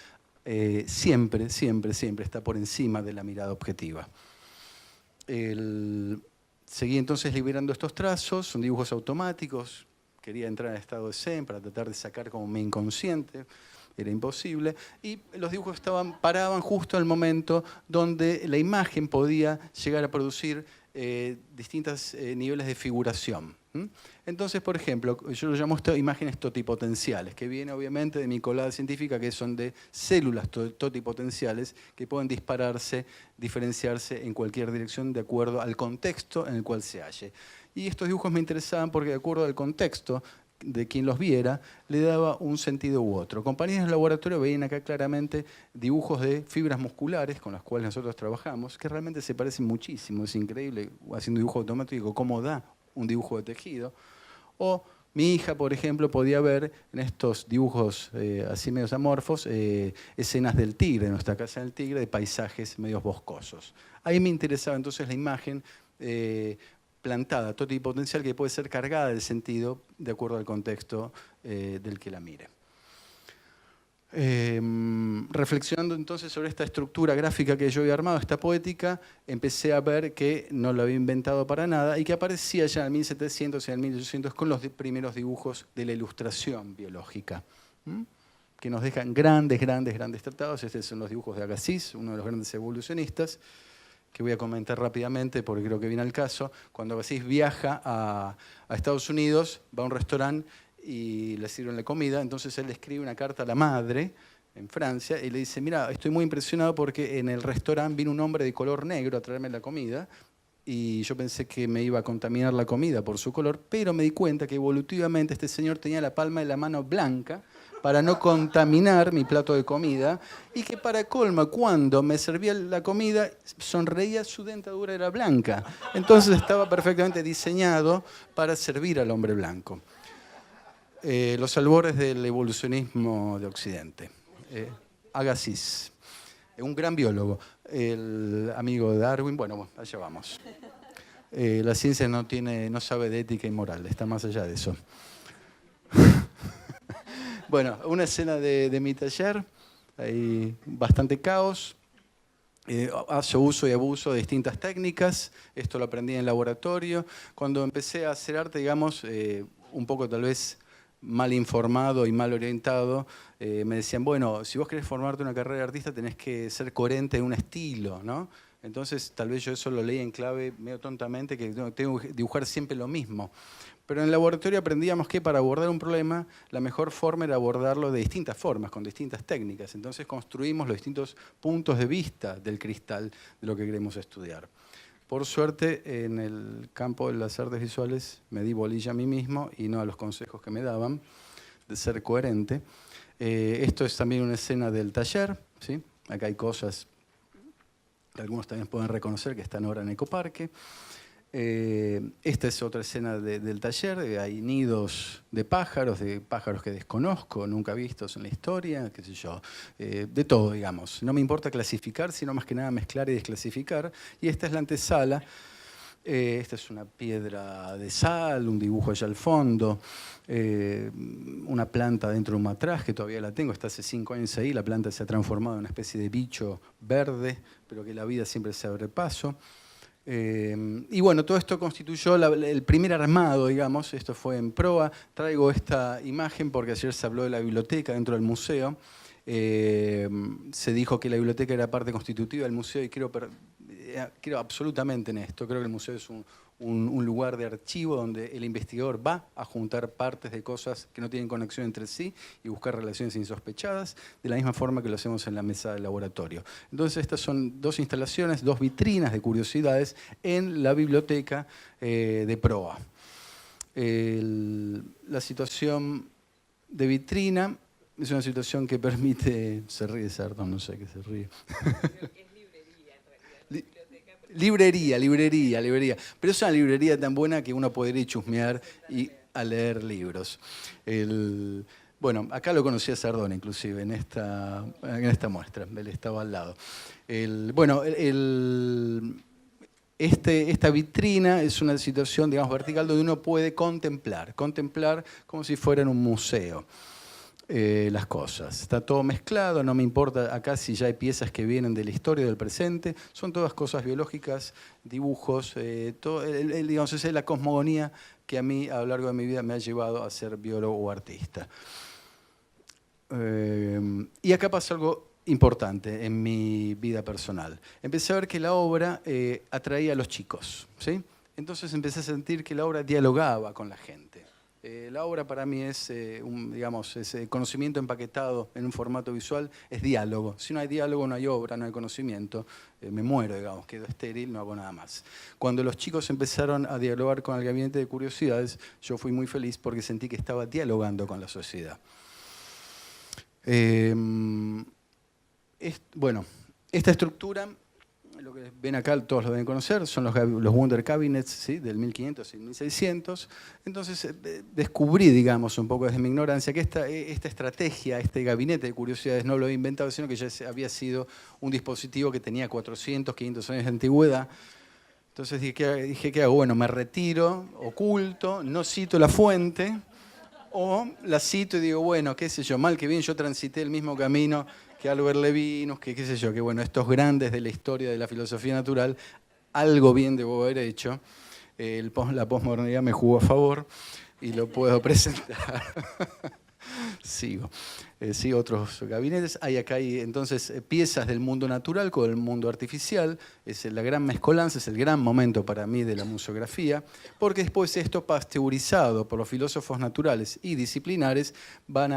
siempre está por encima de la mirada objetiva. Seguí entonces liberando estos trazos, son dibujos automáticos. Quería entrar en estado de zen para tratar de sacar como mi inconsciente. Era imposible. Y los dibujos paraban justo al momento donde la imagen podía llegar a producir distintos niveles de figuración. Entonces, por ejemplo, yo lo llamo imágenes totipotenciales, que viene obviamente de mi colada científica, que son de células totipotenciales que pueden dispararse, diferenciarse en cualquier dirección de acuerdo al contexto en el cual se halle. Y estos dibujos me interesaban porque de acuerdo al contexto de quien los viera, le daba un sentido u otro. Compañeros del laboratorio veían acá claramente dibujos de fibras musculares con las cuales nosotros trabajamos, que realmente se parecen muchísimo. Es increíble, haciendo dibujo automático, cómo da un dibujo de tejido. O mi hija, por ejemplo, podía ver en estos dibujos así medios amorfos escenas del tigre, de nuestra casa del tigre, de paisajes medios boscosos. Ahí me interesaba entonces la imagen plantada, totipotencial, que puede ser cargada de sentido de acuerdo al contexto del que la mire. Reflexionando entonces sobre esta estructura gráfica que yo había armado, esta poética, empecé a ver que no la había inventado para nada y que aparecía ya en el 1700 y en el 1800 con los primeros dibujos de la ilustración biológica, que nos dejan grandes tratados. Estos son los dibujos de Agassiz, uno de los grandes evolucionistas, que voy a comentar rápidamente porque creo que viene al caso. Cuando Agassiz viaja a Estados Unidos, va a un restaurante y le sirven la comida, entonces él le escribe una carta a la madre en Francia y le dice, mira, estoy muy impresionado porque en el restaurante vino un hombre de color negro a traerme la comida y yo pensé que me iba a contaminar la comida por su color, pero me di cuenta que evolutivamente este señor tenía la palma de la mano blanca para no contaminar mi plato de comida, y que para colmo, cuando me servía la comida, sonreía, su dentadura era blanca. Entonces estaba perfectamente diseñado para servir al hombre blanco. Los albores del evolucionismo de Occidente. Agassiz, un gran biólogo, el amigo de Darwin. Bueno, allá vamos. La ciencia no sabe de ética y moral, está más allá de eso. Bueno, una escena de mi taller, hay bastante caos, hace uso y abuso de distintas técnicas, esto lo aprendí en el laboratorio. Cuando empecé a hacer arte, digamos, un poco tal vez mal informado y mal orientado, me decían, bueno, si vos querés formarte una carrera de artista tenés que ser coherente en un estilo, ¿no? Entonces tal vez yo eso lo leí en clave medio tontamente, que tengo que dibujar siempre lo mismo. Pero en el laboratorio aprendíamos que para abordar un problema, la mejor forma era abordarlo de distintas formas, con distintas técnicas. Entonces construimos los distintos puntos de vista del cristal de lo que queremos estudiar. Por suerte, en el campo de las artes visuales me di bolilla a mí mismo y no a los consejos que me daban de ser coherente. Esto es también una escena del taller, ¿sí? Acá hay cosas que algunos también pueden reconocer que están ahora en Ecoparque. Esta es otra escena del taller. Hay nidos de pájaros que desconozco, nunca vistos en la historia, qué sé yo, de todo, digamos. No me importa clasificar, sino más que nada mezclar y desclasificar. Y esta es la antesala. Esta es una piedra de sal, un dibujo allá al fondo, una planta dentro de un matraz que todavía la tengo, está hace 5 años ahí. La planta se ha transformado en una especie de bicho verde, pero que la vida siempre se abre paso. Y bueno, todo esto constituyó el primer armado, digamos. Esto fue en proa. Traigo esta imagen porque ayer se habló de la biblioteca dentro del museo. Se dijo que la biblioteca era parte constitutiva del museo y creo absolutamente en esto. Creo que el museo es un lugar de archivo donde el investigador va a juntar partes de cosas que no tienen conexión entre sí y buscar relaciones insospechadas, de la misma forma que lo hacemos en la mesa del laboratorio. Entonces estas son 2 instalaciones, 2 vitrinas de curiosidades en la biblioteca de proa. La situación de vitrina es una situación que permite... Se ríe Sardón, no sé qué se ríe. Librería. Pero es una librería tan buena que uno puede ir a chusmear y a leer libros. Bueno, acá lo conocí a Sardón, inclusive, en esta muestra. Él estaba al lado. Esta vitrina es una situación, digamos, vertical donde uno puede contemplar como si fuera en un museo. Las cosas. Está todo mezclado, no me importa acá si ya hay piezas que vienen de la historia del presente, son todas cosas biológicas, dibujos, digamos, esa es la cosmogonía que a mí a lo largo de mi vida me ha llevado a ser biólogo o artista. Y acá pasa algo importante en mi vida personal. Empecé a ver que la obra atraía a los chicos, ¿sí? Entonces empecé a sentir que la obra dialogaba con la gente. La obra para mí es, digamos, conocimiento empaquetado en un formato visual, es diálogo. Si no hay diálogo, no hay obra, no hay conocimiento. Me muero, digamos, quedo estéril, no hago nada más. Cuando los chicos empezaron a dialogar con el gabinete de curiosidades, yo fui muy feliz porque sentí que estaba dialogando con la sociedad. Bueno, esta estructura, lo que ven acá, todos lo deben conocer, son los Wonder Cabinets, ¿sí? Del 1500 y 1600. Entonces descubrí, digamos, un poco desde mi ignorancia, que esta estrategia, este gabinete de curiosidades no lo he inventado, sino que ya había sido un dispositivo que tenía 400, 500 años de antigüedad. Entonces dije, ¿qué hago? Bueno, me retiro, oculto, no cito la fuente, o la cito y digo, bueno, qué sé yo, mal que bien yo transité el mismo camino que Albert Levinus, que qué sé yo, que bueno, estos grandes de la historia de la filosofía natural, algo bien debo haber hecho. La posmodernidad me jugó a favor y lo puedo presentar. Sigo otros gabinetes. Acá hay entonces piezas del mundo natural con el mundo artificial. Es la gran mezcolanza, es el gran momento para mí de la museografía, porque después esto, pasteurizado por los filósofos naturales y disciplinares, van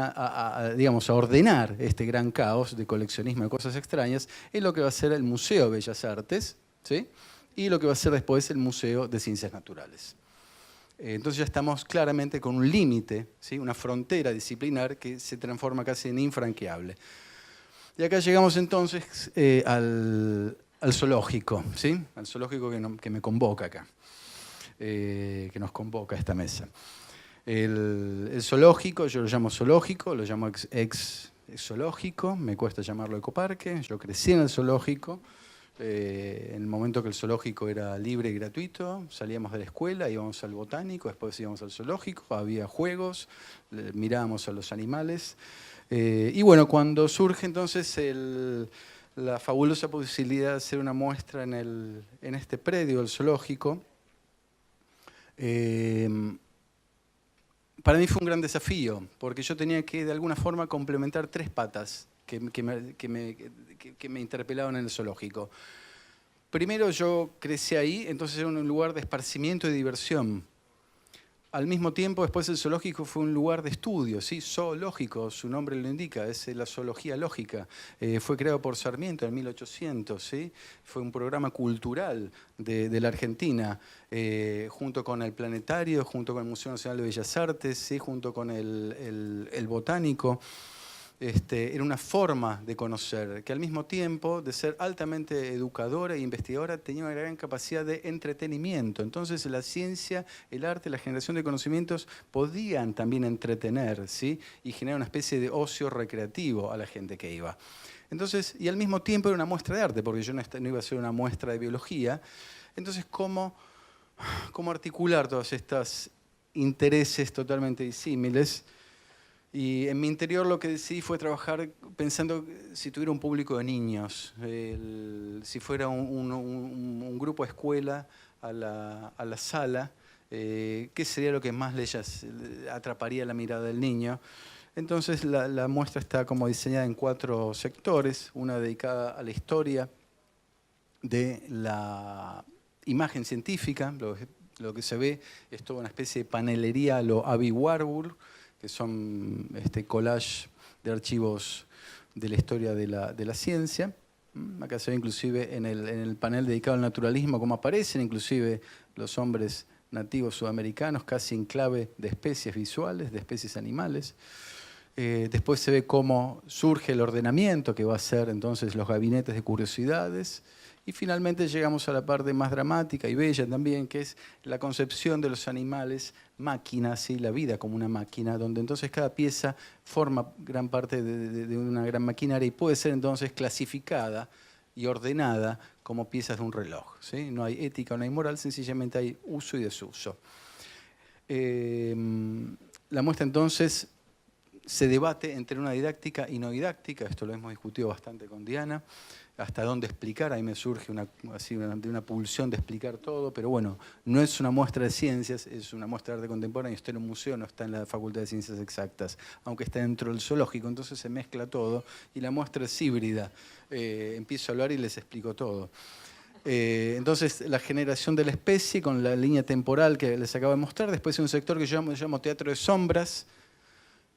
digamos, a ordenar este gran caos de coleccionismo de cosas extrañas en lo que va a ser el Museo de Bellas Artes, ¿sí? Y lo que va a ser después el Museo de Ciencias Naturales. Entonces ya estamos claramente con un límite, ¿sí? Una frontera disciplinar que se transforma casi en infranqueable. Y acá llegamos entonces al zoológico, ¿sí? Al zoológico que me convoca acá, que nos convoca a esta mesa. El zoológico, yo lo llamo zoológico, lo llamo ex zoológico, me cuesta llamarlo ecoparque. Yo crecí en el zoológico. En el momento que el zoológico era libre y gratuito, salíamos de la escuela, íbamos al botánico, después íbamos al zoológico, había juegos, mirábamos a los animales. Y bueno, cuando surge entonces la fabulosa posibilidad de hacer una muestra en este predio del zoológico, para mí fue un gran desafío, porque yo tenía que de alguna forma complementar 3 patas que me interpelaban en el zoológico. Primero, yo crecí ahí, entonces era un lugar de esparcimiento y diversión. Al mismo tiempo, después el zoológico fue un lugar de estudio, ¿sí? Zoológico, su nombre lo indica, es la zoología lógica. Fue creado por Sarmiento en 1800, ¿sí? Fue un programa cultural de la Argentina, junto con el Planetario, junto con el Museo Nacional de Bellas Artes, ¿sí? Junto con el Botánico. era una forma de conocer, que al mismo tiempo de ser altamente educadora e investigadora tenía una gran capacidad de entretenimiento. Entonces la ciencia, el arte, la generación de conocimientos podían también entretener, ¿sí? Y generar una especie de ocio recreativo a la gente que iba. Entonces, y al mismo tiempo era una muestra de arte, porque yo no iba a ser una muestra de biología. Entonces, ¿cómo articular todos estos intereses totalmente disímiles? Y en mi interior lo que decidí fue trabajar pensando si tuviera un público de niños, si fuera un grupo de escuela a la sala, qué sería lo que más atraparía la mirada del niño. Entonces la muestra está como diseñada en 4 sectores, una dedicada a la historia de la imagen científica. Lo que se ve es toda una especie de panelería a lo Abby Warburg, que son collage de archivos de la historia de la ciencia. Acá se ve inclusive en el panel dedicado al naturalismo cómo aparecen inclusive los hombres nativos sudamericanos, casi en clave de especies visuales, de especies animales. Después se ve cómo surge el ordenamiento que va a ser entonces los gabinetes de curiosidades. Y finalmente llegamos a la parte más dramática y bella también, que es la concepción de los animales máquinas, ¿sí? La vida como una máquina, donde entonces cada pieza forma gran parte de una gran maquinaria y puede ser entonces clasificada y ordenada como piezas de un reloj, ¿sí? No hay ética, no hay moral, sencillamente hay uso y desuso. La muestra entonces se debate entre una didáctica y no didáctica, esto lo hemos discutido bastante con Diana, hasta dónde explicar, ahí me surge una pulsión de explicar todo, pero bueno, no es una muestra de ciencias, es una muestra de arte contemporáneo, está en un museo, no está en la Facultad de Ciencias Exactas, aunque está dentro del zoológico, entonces se mezcla todo y la muestra es híbrida. Empiezo a hablar y les explico todo. Entonces, la generación de la especie con la línea temporal que les acabo de mostrar, después hay un sector que yo llamo teatro de sombras,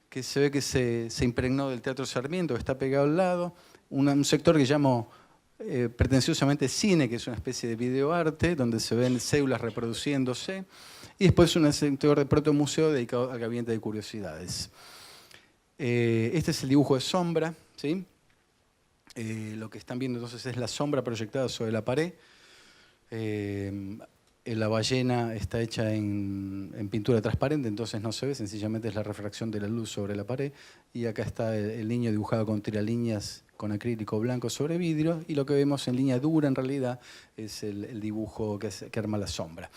que se ve que se impregnó del Teatro Sarmiento, que está pegado al lado. Un sector que llamo pretenciosamente cine, que es una especie de videoarte, donde se ven células reproduciéndose. Y después un sector de protomuseo dedicado al gabinete de curiosidades. Este es el dibujo de sombra, ¿sí? Lo que están viendo entonces es la sombra proyectada sobre la pared. La ballena está hecha en pintura transparente, entonces no se ve, sencillamente es la refracción de la luz sobre la pared. Y acá está el niño dibujado con tiralíneas con acrílico blanco sobre vidrio, y lo que vemos en línea dura en realidad es el dibujo que arma la sombra.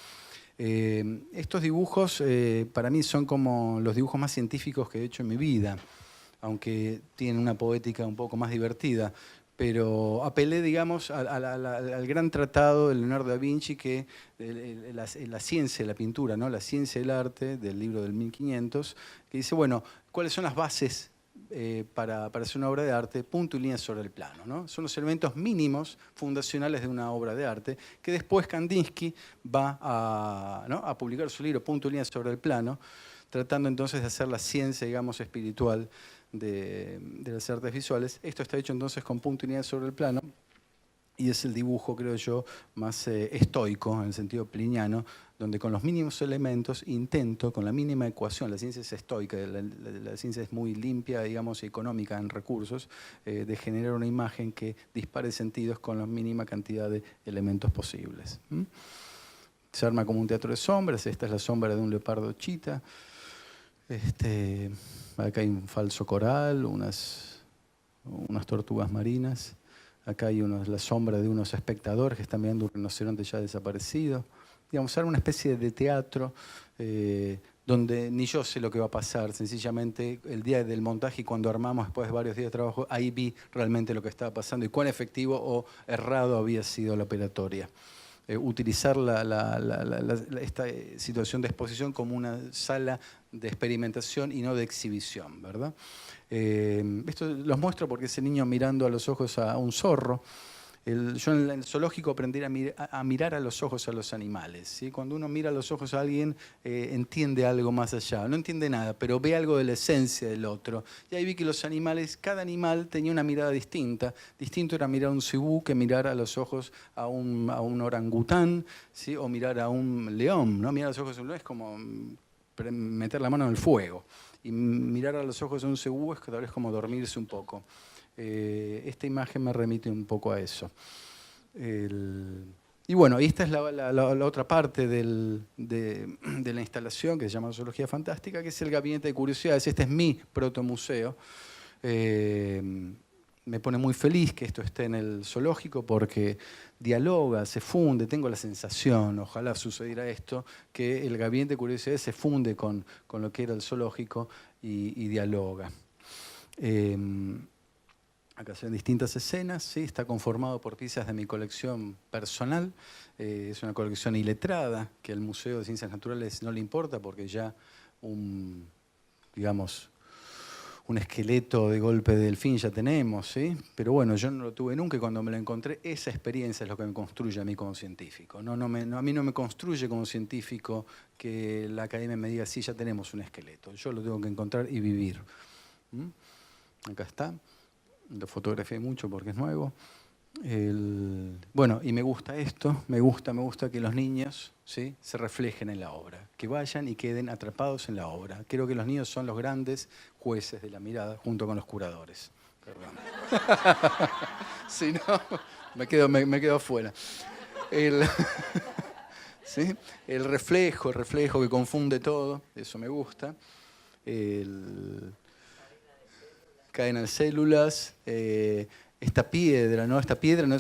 Estos dibujos para mí son como los dibujos más científicos que he hecho en mi vida, aunque tienen una poética un poco más divertida. Pero apelé, digamos, al gran tratado de Leonardo da Vinci, que la ciencia de la pintura, ¿no? La ciencia del arte, del libro del 1500, que dice, bueno, ¿cuáles son las bases para hacer una obra de arte? Punto y línea sobre el plano, ¿no? Son los elementos mínimos fundacionales de una obra de arte, que después Kandinsky va a publicar su libro Punto y línea sobre el plano, tratando entonces de hacer la ciencia, digamos, espiritual de las artes visuales. Esto está hecho entonces con punto y línea sobre el plano, y es el dibujo, creo yo, más estoico, en el sentido pliniano, donde con los mínimos elementos intento, con la mínima ecuación, la ciencia es estoica, la ciencia es muy limpia, digamos, y económica en recursos, de generar una imagen que dispare sentidos con la mínima cantidad de elementos posibles. Se arma como un teatro de sombras. Esta es la sombra de un leopardo chita. Acá hay un falso coral, unas tortugas marinas. Acá hay la sombra de unos espectadores que están mirando un rinoceronte ya desaparecido. Digamos, era una especie de teatro donde ni yo sé lo que va a pasar. Sencillamente, el día del montaje y cuando armamos después de varios días de trabajo, ahí vi realmente lo que estaba pasando y cuán efectivo o errado había sido la operatoria. Utilizar esta situación de exposición como una sala de experimentación y no de exhibición, ¿verdad? Esto los muestro porque ese niño mirando a los ojos a un zorro. Yo en el zoológico aprendí a mirar a los ojos a los animales, ¿sí? Cuando uno mira a los ojos a alguien, entiende algo más allá. No entiende nada, pero ve algo de la esencia del otro. Y ahí vi que los animales, cada animal tenía una mirada distinta. Distinto era mirar a un cibú que mirar a los ojos a un orangután, ¿sí? O mirar a un león, ¿no? Mirar a los ojos a un león es como meter la mano en el fuego. Y mirar a los ojos de un cebú es tal vez como dormirse un poco. Esta imagen me remite un poco a eso. Y bueno, esta es la otra parte de la instalación que se llama Zoología Fantástica, que es el Gabinete de Curiosidades. Este es mi protomuseo. Me pone muy feliz que esto esté en el zoológico porque dialoga, se funde, tengo la sensación, ojalá sucediera esto, que el Gabinete de Curiosidades se funde con lo que era el zoológico y dialoga. Acá se ven distintas escenas, ¿sí? Está conformado por piezas de mi colección personal, es una colección iletrada que al Museo de Ciencias Naturales no le importa porque ya digamos, un esqueleto de golpe de delfín ya tenemos, ¿sí? Pero bueno, yo no lo tuve nunca y cuando me lo encontré, esa experiencia es lo que me construye a mí como científico. A mí no me construye como científico que la academia me diga, sí, ya tenemos un esqueleto. Yo lo tengo que encontrar y vivir. Acá está. Lo fotografié mucho porque es nuevo. Bueno, y me gusta esto, me gusta que los niños, ¿sí?, se reflejen en la obra, que vayan y queden atrapados en la obra. Creo que los niños son los grandes jueces de la mirada junto con los curadores. Perdón. Si no, me quedo afuera. ¿Sí? El reflejo que confunde todo, eso me gusta. Caen las células. Esta piedra no es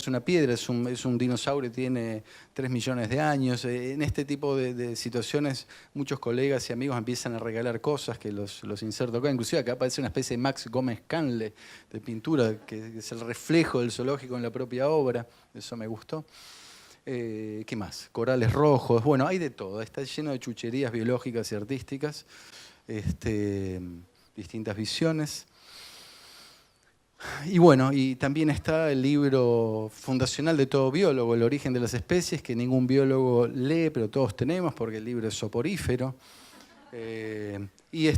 una piedra, es un dinosaurio, tiene 3 millones de años. En este tipo de situaciones, muchos colegas y amigos empiezan a regalar cosas que los inserto acá. Inclusive acá aparece una especie de Max Gómez Canle de pintura, que es el reflejo del zoológico en la propia obra. Eso me gustó. ¿Qué más? Corales rojos. Bueno, hay de todo. Está lleno de chucherías biológicas y artísticas. Distintas visiones. Y bueno, y también está el libro fundacional de todo biólogo, El origen de las especies, que ningún biólogo lee, pero todos tenemos, porque el libro es soporífero. Y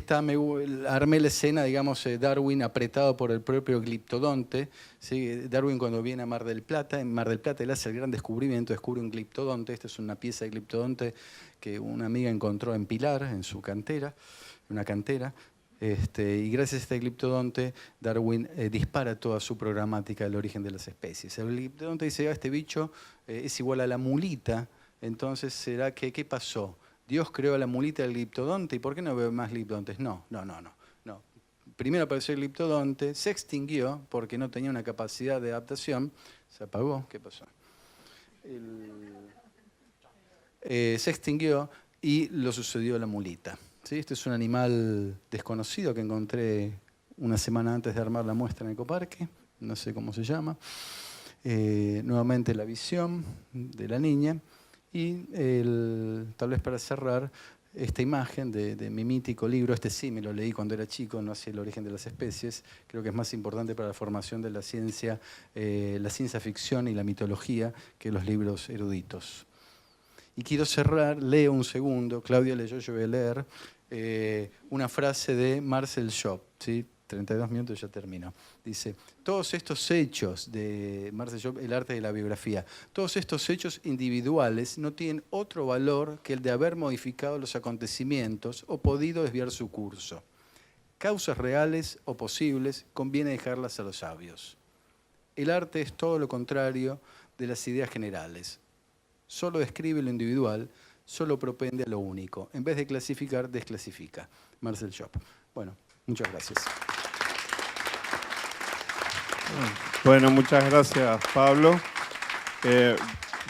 armé la escena, digamos, Darwin apretado por el propio gliptodonte. ¿Sí? Darwin cuando viene a Mar del Plata, en Mar del Plata él hace el gran descubrimiento, descubre un gliptodonte. Esta es una pieza de gliptodonte que una amiga encontró en Pilar, en su cantera, una cantera. Y gracias a este gliptodonte, Darwin dispara toda su programática del origen de las especies. El gliptodonte dice, este bicho es igual a la mulita, entonces ¿será que qué pasó? ¿Dios creó a la mulita del gliptodonte? ¿Y por qué no veo más gliptodontes? No. Primero apareció el gliptodonte, se extinguió porque no tenía una capacidad de adaptación, se apagó, ¿qué pasó? Se extinguió y lo sucedió a la mulita. ¿Sí? Este es un animal desconocido que encontré una semana antes de armar la muestra en Ecoparque, no sé cómo se llama. Nuevamente la visión de la niña y tal vez para cerrar esta imagen de mi mítico libro. Este sí me lo leí cuando era chico, no hacia el origen de las especies. Creo que es más importante para la formación de la ciencia ficción y la mitología que los libros eruditos. Y quiero cerrar, leo un segundo, Claudia leyó, yo voy a leer, una frase de Marcel Job, ¿sí? 32 minutos y ya termino. Dice, todos estos hechos de Marcel Job, el arte de la biografía, todos estos hechos individuales no tienen otro valor que el de haber modificado los acontecimientos o podido desviar su curso. Causas reales o posibles conviene dejarlas a los sabios. El arte es todo lo contrario de las ideas generales. Solo describe lo individual, solo propende a lo único. En vez de clasificar, desclasifica. Marcel Job. Bueno, muchas gracias. Bueno, muchas gracias, Pablo.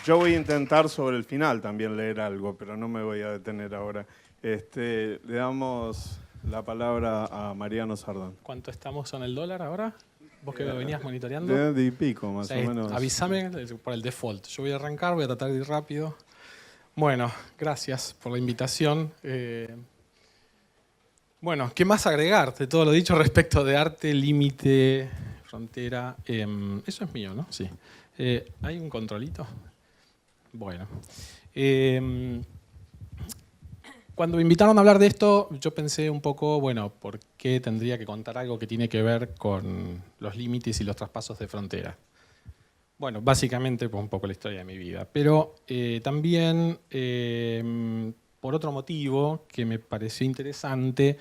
Yo voy a intentar sobre el final también leer algo, pero no me voy a detener ahora. Le damos la palabra a Mariano Sardón. ¿Cuánto estamos en el dólar ahora? ¿Vos que lo venías monitoreando? De y pico, más o menos. Avísame por el default. Yo voy a arrancar, voy a tratar de ir rápido. Bueno, gracias por la invitación. Bueno, ¿qué más agregar de todo lo dicho respecto de arte, límite, frontera? Eso es mío, ¿no? Sí. ¿Hay un controlito? Bueno. Cuando me invitaron a hablar de esto, yo pensé un poco, bueno, ¿por qué tendría que contar algo que tiene que ver con los límites y los traspasos de frontera? Bueno, básicamente por un poco la historia de mi vida, pero también por por otro motivo que me pareció interesante,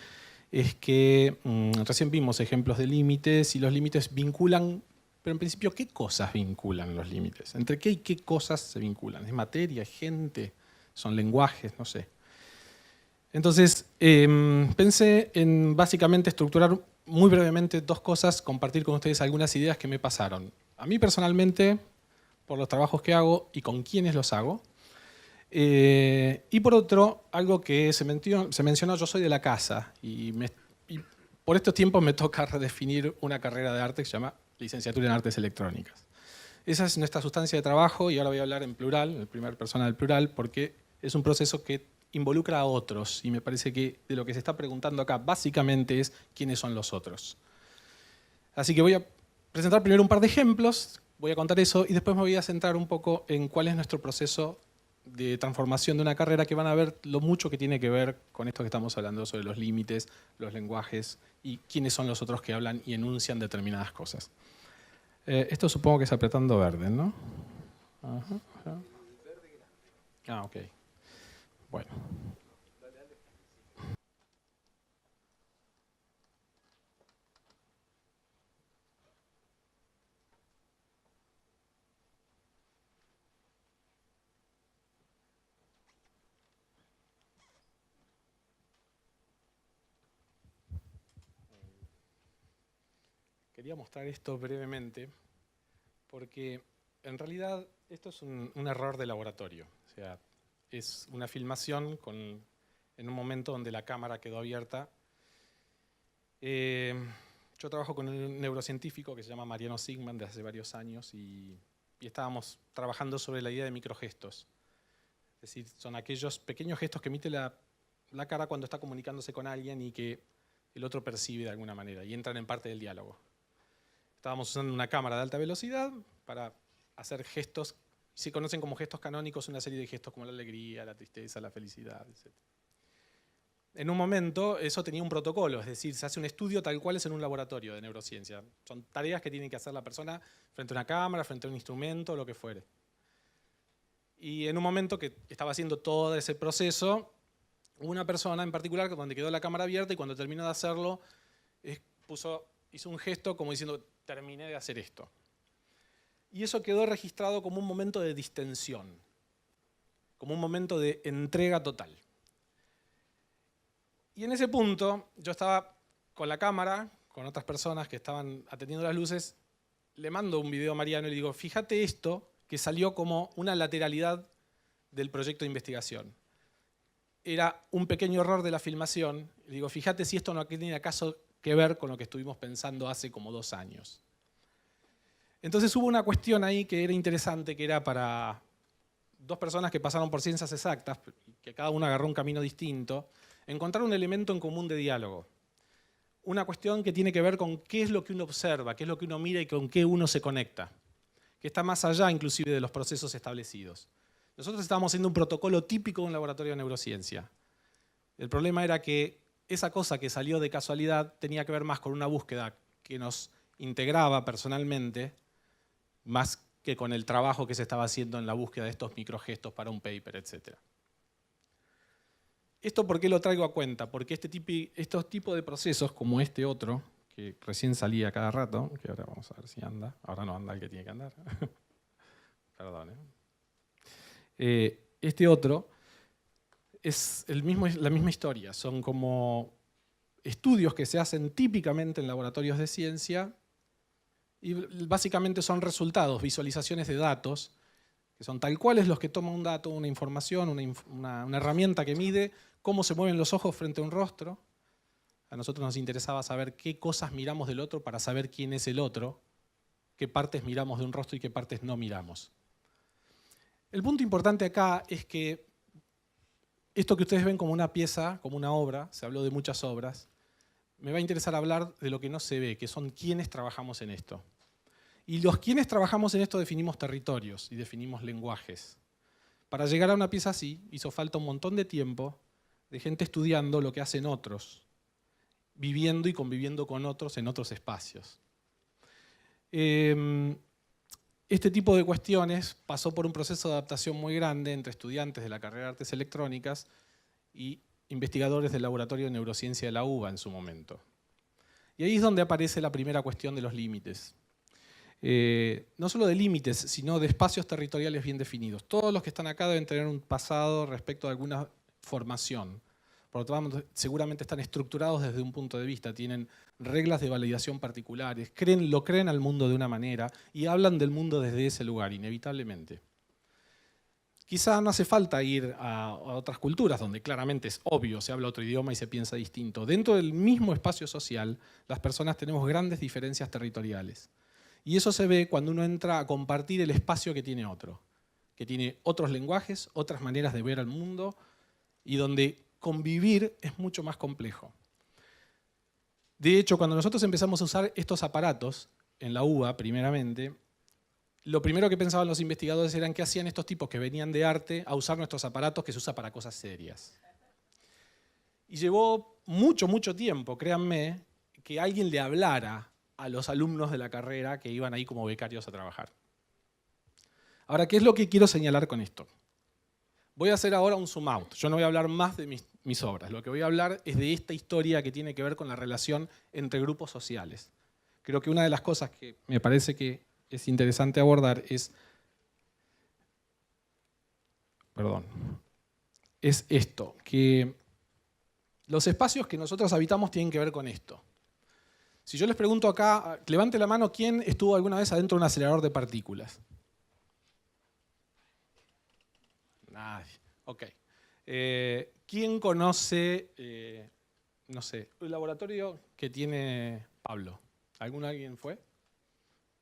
es que recién vimos ejemplos de límites y los límites vinculan, pero en principio, ¿qué cosas vinculan los límites? ¿Entre qué y qué cosas se vinculan? ¿Es materia, es gente, son lenguajes? No sé. Entonces, pensé en básicamente estructurar muy brevemente dos cosas, compartir con ustedes algunas ideas que me pasaron. A mí personalmente, por los trabajos que hago y con quiénes los hago. Y por otro, algo que se mencionó, yo soy de la casa y por estos tiempos me toca redefinir una carrera de arte que se llama Licenciatura en Artes Electrónicas. Esa es nuestra sustancia de trabajo y ahora voy a hablar en plural, en primera persona del plural, porque es un proceso que involucra a otros y me parece que de lo que se está preguntando acá básicamente es quiénes son los otros. Así que voy a presentar primero un par de ejemplos, voy a contar eso y después me voy a centrar un poco en cuál es nuestro proceso de transformación de una carrera, que van a ver lo mucho que tiene que ver con esto que estamos hablando sobre los límites, los lenguajes y quiénes son los otros que hablan y enuncian determinadas cosas. Esto supongo que es apretando verde, ¿no? Ajá, ajá. Ah, ok. Bueno. Quería mostrar esto brevemente porque en realidad esto es un error de laboratorio. O sea, es una filmación en un momento donde la cámara quedó abierta. Yo trabajo con un neurocientífico que se llama Mariano Sigman de hace varios años y estábamos trabajando sobre la idea de microgestos. Es decir, son aquellos pequeños gestos que emite la cara cuando está comunicándose con alguien y que el otro percibe de alguna manera y entran en parte del diálogo. Estábamos usando una cámara de alta velocidad para hacer gestos, se conocen como gestos canónicos, una serie de gestos como la alegría, la tristeza, la felicidad, etc. En un momento eso tenía un protocolo, es decir, se hace un estudio tal cual es en un laboratorio de neurociencia. Son tareas que tiene que hacer la persona frente a una cámara, frente a un instrumento, lo que fuere. Y en un momento que estaba haciendo todo ese proceso, hubo una persona en particular donde quedó la cámara abierta y cuando terminó de hacerlo, hizo un gesto como diciendo, terminé de hacer esto. Y eso quedó registrado como un momento de distensión, como un momento de entrega total. Y en ese punto, yo estaba con la cámara, con otras personas que estaban atendiendo las luces, le mando un video a Mariano y le digo, fíjate esto que salió como una lateralidad del proyecto de investigación. Era un pequeño error de la filmación. Le digo, fíjate si esto no tiene acaso que ver con lo que estuvimos pensando hace como 2 años. Entonces hubo una cuestión ahí que era interesante, que era para 2 personas que pasaron por ciencias exactas, que cada una agarró un camino distinto, encontrar un elemento en común de diálogo. Una cuestión que tiene que ver con qué es lo que uno observa, qué es lo que uno mira y con qué uno se conecta, que está más allá inclusive de los procesos establecidos. Nosotros estábamos haciendo un protocolo típico de un laboratorio de neurociencia. El problema era que esa cosa que salió de casualidad tenía que ver más con una búsqueda que nos integraba personalmente, más que con el trabajo que se estaba haciendo en la búsqueda de estos microgestos para un paper, etc. ¿Esto por qué lo traigo a cuenta? Porque estos tipos de procesos, como este otro, que recién salía cada rato, que ahora vamos a ver si anda, ahora no anda el que tiene que andar, perdón. Este otro es la misma historia, son como estudios que se hacen típicamente en laboratorios de ciencia y básicamente son resultados, visualizaciones de datos, que son tal cuales los que toma un dato, una información, una herramienta que mide cómo se mueven los ojos frente a un rostro. A nosotros nos interesaba saber qué cosas miramos del otro para saber quién es el otro, qué partes miramos de un rostro y qué partes no miramos. El punto importante acá es que esto que ustedes ven como una pieza, como una obra, se habló de muchas obras, me va a interesar hablar de lo que no se ve, que son quienes trabajamos en esto. Y los quienes trabajamos en esto definimos territorios y definimos lenguajes. Para llegar a una pieza así, hizo falta un montón de tiempo de gente estudiando lo que hacen otros, viviendo y conviviendo con otros en otros espacios. Este tipo de cuestiones pasó por un proceso de adaptación muy grande entre estudiantes de la carrera de Artes Electrónicas y investigadores del Laboratorio de Neurociencia de la UBA en su momento. Y ahí es donde aparece la primera cuestión de los límites. No solo de límites, sino de espacios territoriales bien definidos. Todos los que están acá deben tener un pasado respecto a alguna formación. Por lo tanto, seguramente están estructurados desde un punto de vista, tienen reglas de validación particulares, lo creen al mundo de una manera y hablan del mundo desde ese lugar, inevitablemente. Quizá no hace falta ir a otras culturas donde claramente es obvio, se habla otro idioma y se piensa distinto. Dentro del mismo espacio social, las personas tenemos grandes diferencias territoriales. Y eso se ve cuando uno entra a compartir el espacio que tiene otro, que tiene otros lenguajes, otras maneras de ver al mundo y donde convivir es mucho más complejo. De hecho, cuando nosotros empezamos a usar estos aparatos, en la UBA primeramente, lo primero que pensaban los investigadores eran qué hacían estos tipos que venían de arte a usar nuestros aparatos que se usa para cosas serias. Y llevó mucho, mucho tiempo, créanme, que alguien le hablara a los alumnos de la carrera que iban ahí como becarios a trabajar. Ahora, ¿qué es lo que quiero señalar con esto? Voy a hacer ahora un zoom out. Yo no voy a hablar más de mis obras. Lo que voy a hablar es de esta historia que tiene que ver con la relación entre grupos sociales. Creo que una de las cosas que me parece que es interesante abordar es esto, que los espacios que nosotros habitamos tienen que ver con esto. Si yo les pregunto acá, levante la mano, ¿quién estuvo alguna vez adentro de un acelerador de partículas? Nadie. Ok. ¿Quién conoce, no sé, el laboratorio que tiene Pablo? ¿Alguien fue?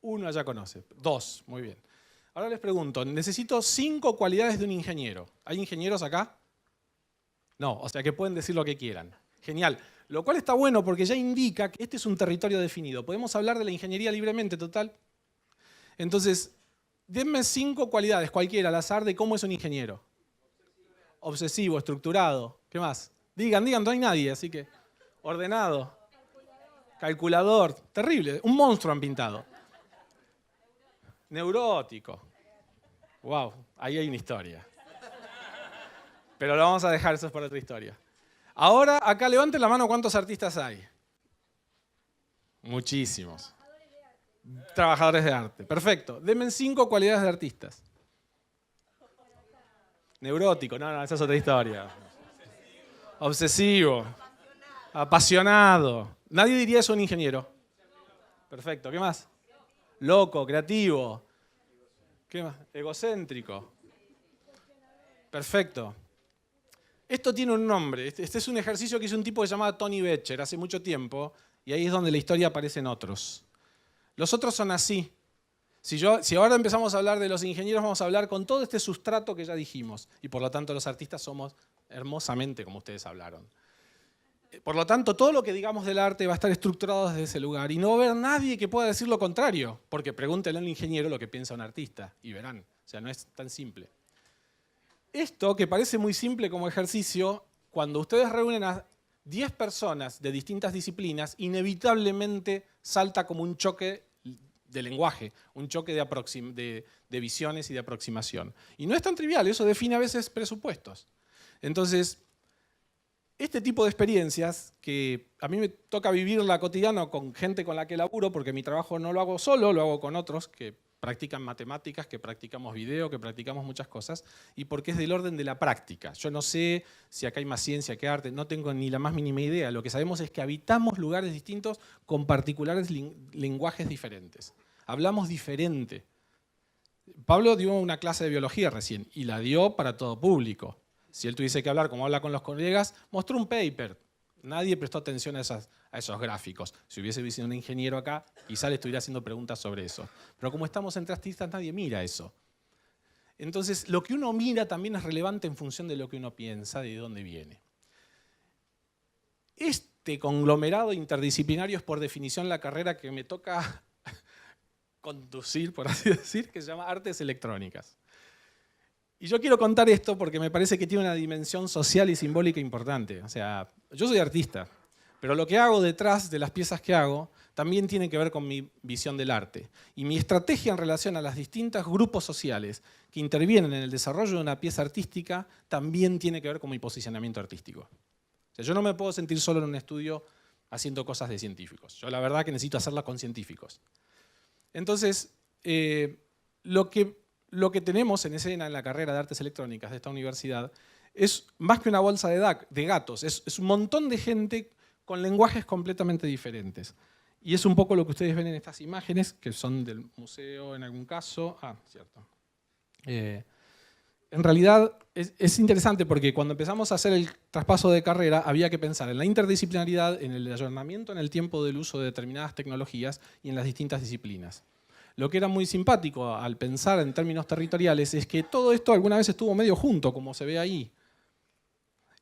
Uno allá conoce. 2, muy bien. Ahora les pregunto, necesito 5 cualidades de un ingeniero. ¿Hay ingenieros acá? No, o sea que pueden decir lo que quieran. Genial. Lo cual está bueno porque ya indica que este es un territorio definido. Podemos hablar de la ingeniería libremente, total. Entonces, denme 5 cualidades, cualquiera, al azar, de cómo es un ingeniero. Obsesivo, estructurado. ¿Qué más? Digan, no hay nadie, así que... Ordenado. Calculador. Terrible. Un monstruo han pintado. Neurótico. Wow, ahí hay una historia. Pero lo vamos a dejar, eso es para otra historia. Ahora, acá levanten la mano, ¿cuántos artistas hay? Muchísimos. Trabajadores de arte. Perfecto. Denme 5 cualidades de artistas. Neurótico. No, esa es otra historia. Obsesivo. Apasionado. Nadie diría eso a un ingeniero. Perfecto. ¿Qué más? Loco, creativo. ¿Qué más? Egocéntrico. Perfecto. Esto tiene un nombre. Este es un ejercicio que hizo un tipo que se llamaba Tony Becher hace mucho tiempo, y ahí es donde la historia aparece en otros. Los otros son así. Si ahora empezamos a hablar de los ingenieros, vamos a hablar con todo este sustrato que ya dijimos, y por lo tanto los artistas somos hermosamente como ustedes hablaron. Por lo tanto, todo lo que digamos del arte va a estar estructurado desde ese lugar, y no va a haber nadie que pueda decir lo contrario, porque pregúntenle al ingeniero lo que piensa un artista, y verán. O sea, no es tan simple. Esto, que parece muy simple como ejercicio, cuando ustedes reúnen a 10 personas de distintas disciplinas, inevitablemente salta como un choque de lenguaje, un choque de visiones y de aproximación. Y no es tan trivial, eso define a veces presupuestos. Entonces, este tipo de experiencias, que a mí me toca vivirla cotidiano con gente con la que laburo, porque mi trabajo no lo hago solo, lo hago con otros que practican matemáticas, que practicamos video, que practicamos muchas cosas, y porque es del orden de la práctica. Yo no sé si acá hay más ciencia que arte, no tengo ni la más mínima idea. Lo que sabemos es que habitamos lugares distintos con particulares lenguajes diferentes. Hablamos diferente. Pablo dio una clase de biología recién, y la dio para todo público. Si él tuviese que hablar como habla con los colegas, mostró un paper. Nadie prestó atención a esos gráficos. Si hubiese sido un ingeniero acá, quizá le estuviera haciendo preguntas sobre eso. Pero como estamos entre artistas, nadie mira eso. Entonces, lo que uno mira también es relevante en función de lo que uno piensa, de dónde viene. Este conglomerado interdisciplinario es por definición la carrera que me toca conducir, por así decir, que se llama Artes Electrónicas. Y yo quiero contar esto porque me parece que tiene una dimensión social y simbólica importante. O sea, yo soy artista, pero lo que hago detrás de las piezas que hago también tiene que ver con mi visión del arte. Y mi estrategia en relación a los distintos grupos sociales que intervienen en el desarrollo de una pieza artística también tiene que ver con mi posicionamiento artístico. O sea, yo no me puedo sentir solo en un estudio haciendo cosas de científicos. Yo la verdad que necesito hacerlas con científicos. Entonces, lo que tenemos en escena en la carrera de Artes Electrónicas de esta universidad es más que una bolsa de gatos, es un montón de gente con lenguajes completamente diferentes. Y es un poco lo que ustedes ven en estas imágenes, que son del museo en algún caso. Cierto. En realidad es interesante porque cuando empezamos a hacer el traspaso de carrera había que pensar en la interdisciplinaridad, en el ayornamiento en el tiempo del uso de determinadas tecnologías y en las distintas disciplinas. Lo que era muy simpático al pensar en términos territoriales es que todo esto alguna vez estuvo medio junto, como se ve ahí.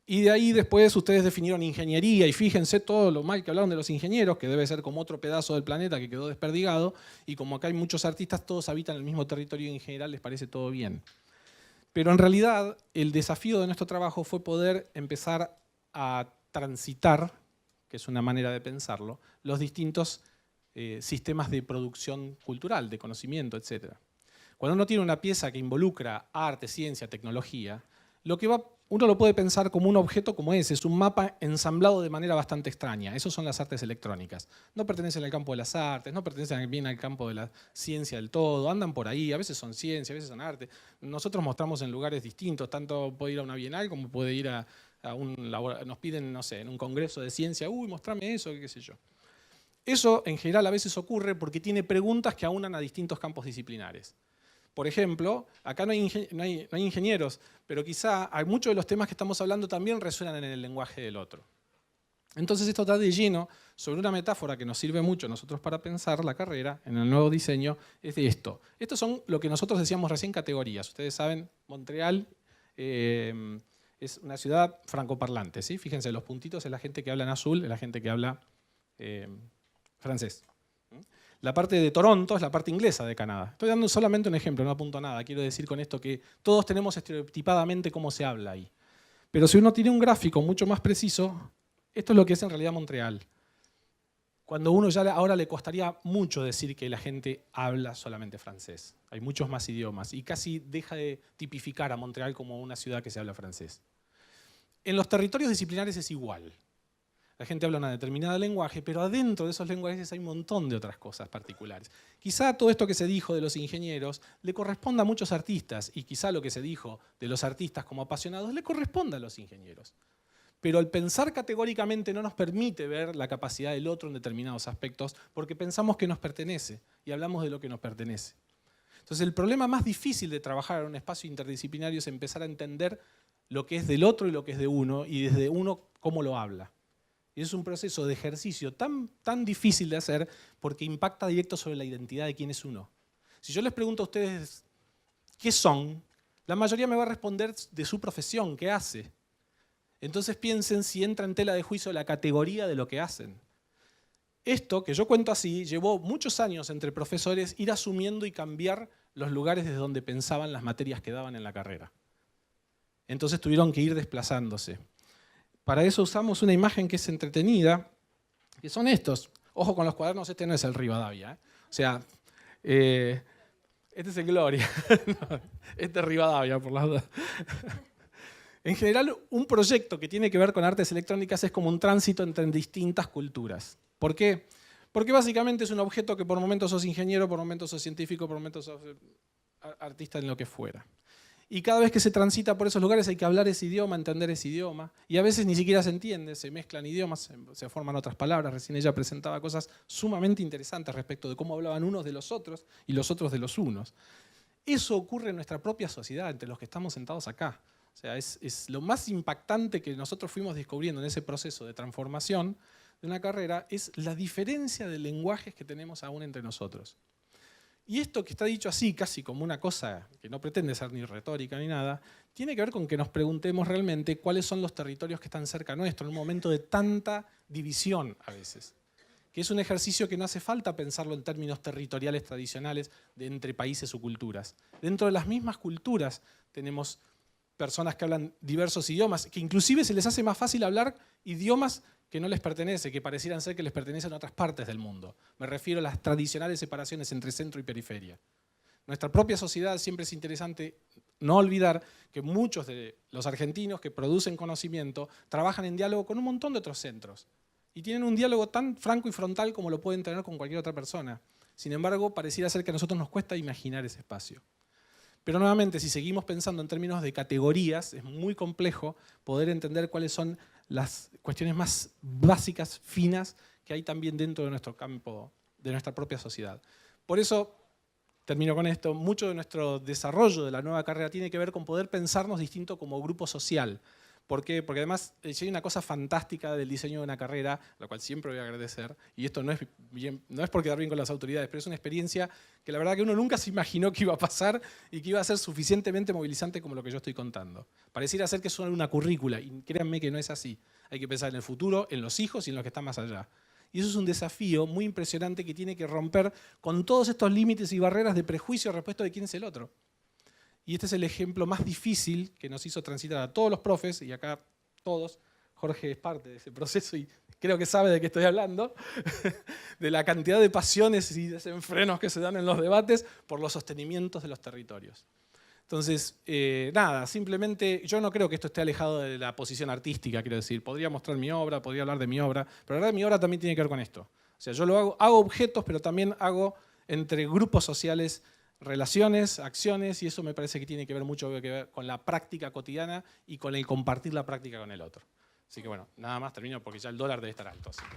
Y de ahí después ustedes definieron ingeniería y fíjense todo lo mal que hablaron de los ingenieros, que debe ser como otro pedazo del planeta que quedó desperdigado, y como acá hay muchos artistas, todos habitan el mismo territorio y en general les parece todo bien. Pero en realidad el desafío de nuestro trabajo fue poder empezar a transitar, que es una manera de pensarlo, los distintos sistemas de producción cultural, de conocimiento, etc. Cuando uno tiene una pieza que involucra arte, ciencia, tecnología, uno lo puede pensar como un objeto como ese, es un mapa ensamblado de manera bastante extraña. Esos son las artes electrónicas. No pertenecen al campo de las artes, no pertenecen bien al campo de la ciencia del todo, andan por ahí, a veces son ciencia, a veces son arte. Nosotros mostramos en lugares distintos, tanto puede ir a una bienal como puede ir a un laboratorio. Nos piden, no sé, en un congreso de ciencia, mostrame eso, qué sé yo. Eso en general a veces ocurre porque tiene preguntas que aunan a distintos campos disciplinares. Por ejemplo, acá no hay ingenieros, pero quizá muchos de los temas que estamos hablando también resuenan en el lenguaje del otro. Entonces esto está de lleno sobre una metáfora que nos sirve mucho a nosotros para pensar la carrera en el nuevo diseño, es de esto. Estos son lo que nosotros decíamos recién categorías. Ustedes saben, Montreal es una ciudad francoparlante, ¿sí? Fíjense, los puntitos es la gente que habla en azul, es la gente que habla francés. La parte de Toronto es la parte inglesa de Canadá. Estoy dando solamente un ejemplo, no apunto a nada. Quiero decir con esto que todos tenemos estereotipadamente cómo se habla ahí. Pero si uno tiene un gráfico mucho más preciso, esto es lo que es en realidad Montreal. Cuando uno ya ahora le costaría mucho decir que la gente habla solamente francés. Hay muchos más idiomas y casi deja de tipificar a Montreal como una ciudad que se habla francés. En los territorios disciplinares es igual. La gente habla una determinada lenguaje, pero adentro de esos lenguajes hay un montón de otras cosas particulares. Quizá todo esto que se dijo de los ingenieros le corresponda a muchos artistas, y quizá lo que se dijo de los artistas como apasionados le corresponda a los ingenieros. Pero el pensar categóricamente no nos permite ver la capacidad del otro en determinados aspectos, porque pensamos que nos pertenece, y hablamos de lo que nos pertenece. Entonces el problema más difícil de trabajar en un espacio interdisciplinario es empezar a entender lo que es del otro y lo que es de uno, y desde uno cómo lo habla. Y es un proceso de ejercicio tan difícil de hacer porque impacta directo sobre la identidad de quién es uno. Si yo les pregunto a ustedes qué son, la mayoría me va a responder de su profesión, qué hace. Entonces piensen si entra en tela de juicio la categoría de lo que hacen. Esto, que yo cuento así, llevó muchos años entre profesores ir asumiendo y cambiar los lugares desde donde pensaban las materias que daban en la carrera. Entonces tuvieron que ir desplazándose. Para eso usamos una imagen que es entretenida, que son estos. Ojo con los cuadernos, este no es el Rivadavia. O sea, este es el Gloria. No, este es Rivadavia, por las dudas. En general, un proyecto que tiene que ver con artes electrónicas es como un tránsito entre distintas culturas. ¿Por qué? Porque básicamente es un objeto que por momentos sos ingeniero, por momentos sos científico, por momentos sos artista en lo que fuera. Y cada vez que se transita por esos lugares hay que hablar ese idioma, entender ese idioma. Y a veces ni siquiera se entiende, se mezclan idiomas, se forman otras palabras. Recién ella presentaba cosas sumamente interesantes respecto de cómo hablaban unos de los otros y los otros de los unos. Eso ocurre en nuestra propia sociedad, entre los que estamos sentados acá. O sea, es lo más impactante que nosotros fuimos descubriendo en ese proceso de transformación de una carrera, es la diferencia de lenguajes que tenemos aún entre nosotros. Y esto que está dicho así, casi como una cosa que no pretende ser ni retórica ni nada, tiene que ver con que nos preguntemos realmente cuáles son los territorios que están cerca nuestro en un momento de tanta división a veces. Que es un ejercicio que no hace falta pensarlo en términos territoriales tradicionales de entre países o culturas. Dentro de las mismas culturas tenemos personas que hablan diversos idiomas, que inclusive se les hace más fácil hablar idiomas que no les pertenece, que parecieran ser que les pertenecen a otras partes del mundo. Me refiero a las tradicionales separaciones entre centro y periferia. Nuestra propia sociedad siempre es interesante no olvidar que muchos de los argentinos que producen conocimiento trabajan en diálogo con un montón de otros centros y tienen un diálogo tan franco y frontal como lo pueden tener con cualquier otra persona. Sin embargo, pareciera ser que a nosotros nos cuesta imaginar ese espacio. Pero nuevamente, si seguimos pensando en términos de categorías, es muy complejo poder entender cuáles son las cuestiones más básicas, finas, que hay también dentro de nuestro campo, de nuestra propia sociedad. Por eso, termino con esto, mucho de nuestro desarrollo de la nueva carrera tiene que ver con poder pensarnos distinto como grupo social. ¿Por qué? Porque además hay una cosa fantástica del diseño de una carrera, la cual siempre voy a agradecer, y esto no es por quedar bien con las autoridades, pero es una experiencia que la verdad que uno nunca se imaginó que iba a pasar y que iba a ser suficientemente movilizante como lo que yo estoy contando. Pareciera ser que es una currícula, y créanme que no es así. Hay que pensar en el futuro, en los hijos y en los que están más allá. Y eso es un desafío muy impresionante que tiene que romper con todos estos límites y barreras de prejuicio respecto de quién es el otro. Y este es el ejemplo más difícil que nos hizo transitar a todos los profes, y acá todos, Jorge es parte de ese proceso y creo que sabe de qué estoy hablando, de la cantidad de pasiones y desenfrenos que se dan en los debates por los sostenimientos de los territorios. Entonces, nada, simplemente yo no creo que esto esté alejado de la posición artística, quiero decir, podría mostrar mi obra, podría hablar de mi obra, pero la verdad mi obra también tiene que ver con esto. O sea, yo lo hago objetos, pero también hago entre grupos sociales relaciones, acciones, y eso me parece que tiene que ver mucho que ver con la práctica cotidiana y con el compartir la práctica con el otro. Así que bueno, nada más termino porque ya el dólar debe estar alto. Así que.